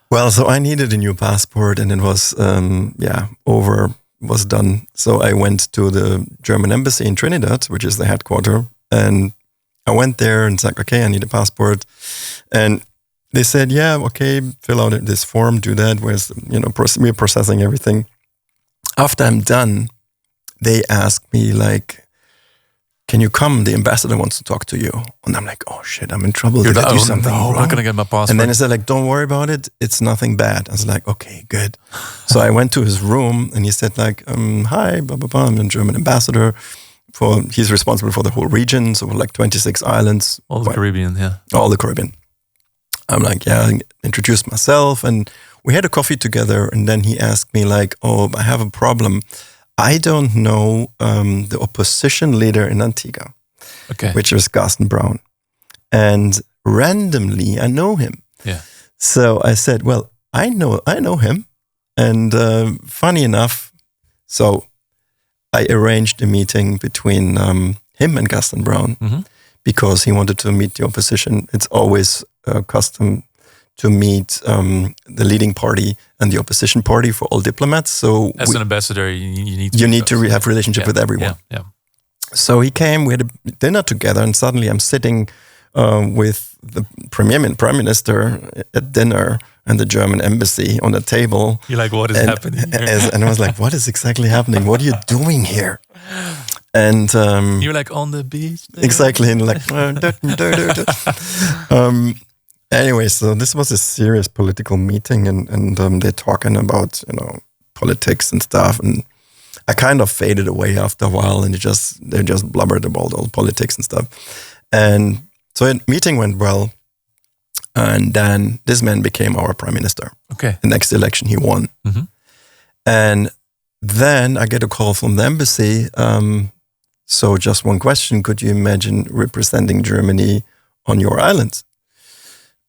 Well, so I needed a new passport and it was, was done. So I went to the German embassy in Trinidad, which is the headquarters. And I went there and said, okay, I need a passport. And they said, yeah, okay, fill out this form, do that. We're processing everything. After I'm done, they asked me like, can you come? The ambassador wants to talk to you. And I'm like, oh shit, I'm in trouble. Did I do something wrong? I'm not going to get my passport. And then he said like, don't worry about it. It's nothing bad. I was like, okay, good. So I went to his room and he said like, hi, blah, blah, blah. I'm the German ambassador. He's responsible for the whole region. So like 26 islands. All the Caribbean, yeah. All the Caribbean. I'm like, yeah, I introduced myself and we had a coffee together. And then he asked me like, oh, I have a problem. I don't know the opposition leader in Antigua, which is Gaston Brown. And randomly, I know him. Yeah. So I said, well, I know him. And funny enough, so I arranged a meeting between him and Gaston Brown because he wanted to meet the opposition. It's always custom to meet the leading party and the opposition party for all diplomats. So as an ambassador, you need to have relationship with everyone. Yeah. So he came, we had a dinner together, and suddenly I'm sitting with the prime minister at dinner and the German embassy on the table. You're like, what is happening here? And I was like, what is exactly happening? What are you doing here? And you're like on the beach. Exactly, and like anyway, so this was a serious political meeting, and they're talking about politics and stuff, and I kind of faded away after a while, and they just blubbered about all politics and stuff, and so the meeting went well, and then this man became our prime minister. Okay, the next election he won, and then I get a call from the embassy. So just one question: could you imagine representing Germany on your island?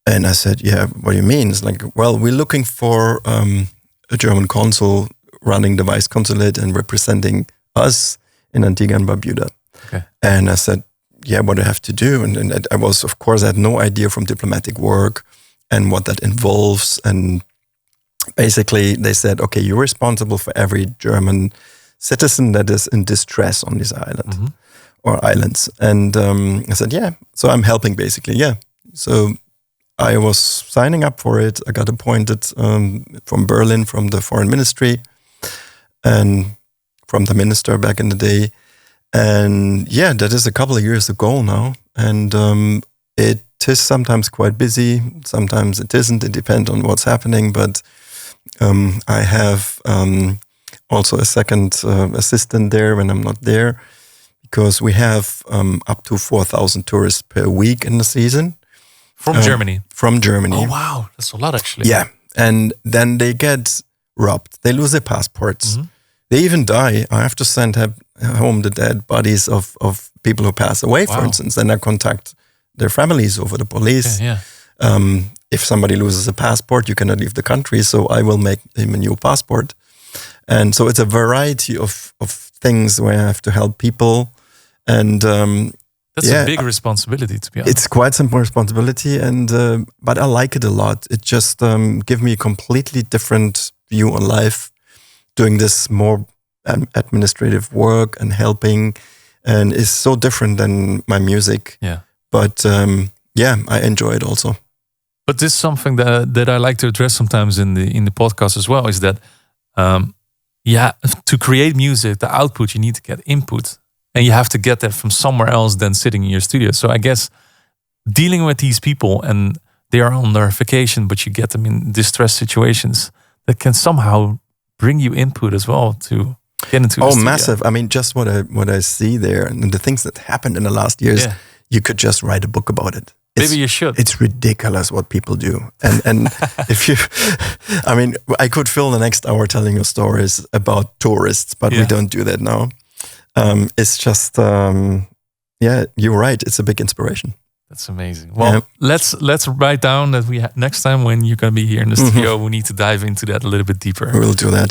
And I said, yeah, what do you mean? It's like, well, we're looking for a German consul running the vice consulate and representing us in Antigua and Barbuda. Okay. And I said, yeah, what do I have to do? And I was, of course, I had no idea from diplomatic work and what that involves. And basically they said, okay, you're responsible for every German citizen that is in distress on this island or islands. And I said, yeah, so I'm helping basically. Yeah. So I was signing up for it. I got appointed from Berlin, from the foreign ministry and from the minister back in the day. And yeah, that is a couple of years ago now. And it is sometimes quite busy. Sometimes it isn't. It depends on what's happening. But I have also a second assistant there when I'm not there, because we have up to 4,000 tourists per week in the season. From Germany? From Germany. Oh, wow. That's a lot, actually. Yeah. And then they get robbed. They lose their passports. They even die. I have to send home the dead bodies of people who pass away, for instance. Then I contact their families over the police. Yeah. If somebody loses a passport, you cannot leave the country. So I will make him a new passport. And so it's a variety of things where I have to help people. And that's a big responsibility, to be honest. It's quite some responsibility, and but I like it a lot. It just gives me a completely different view on life, doing this more administrative work and helping, and it's so different than my music. Yeah. But I enjoy it also. But this is something that I like to address sometimes in the podcast as well, is that to create music, the output, you need to get input. And you have to get that from somewhere else than sitting in your studio. So I guess dealing with these people, and they are on their vacation, but you get them in distress situations, that can somehow bring you input as well to get into the studio. Massive. I mean, just what I see there and the things that happened in the last years, you could just write a book about it. Maybe you should. It's ridiculous what people do. And if you, I mean, I could fill the next hour telling you stories about tourists, but we don't do that now. It's just, you're right. It's a big inspiration. That's amazing. Well, let's write down that next time when you're going to be here in the studio, we need to dive into that a little bit deeper. We'll do that.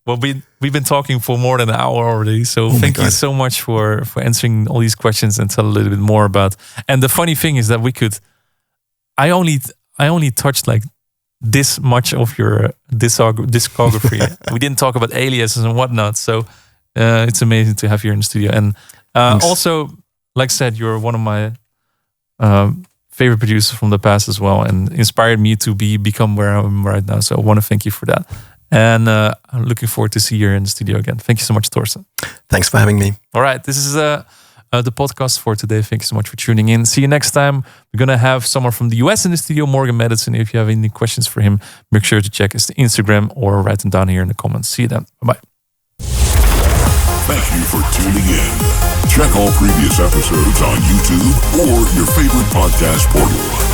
Well, we've been talking for more than an hour already, so thank you so much for answering all these questions and tell a little bit more about. And the funny thing is that I only touched like this much of your discography. We didn't talk about aliases and whatnot, so it's amazing to have you in the studio. And also, like I said, you're one of my favorite producers from the past as well, and inspired me to become where I am right now. So I want to thank you for that. And I'm looking forward to see you here in the studio again. Thank you so much, Torsten. Thanks for having me. All right, this is the podcast for today. Thank you so much for tuning in. See you next time. We're going to have someone from the US in the studio, Morgan Madison. If you have any questions for him, make sure to check his Instagram or write them down here in the comments. See you then. Bye-bye. Thank you for tuning in. Check all previous episodes on YouTube or your favorite podcast portal.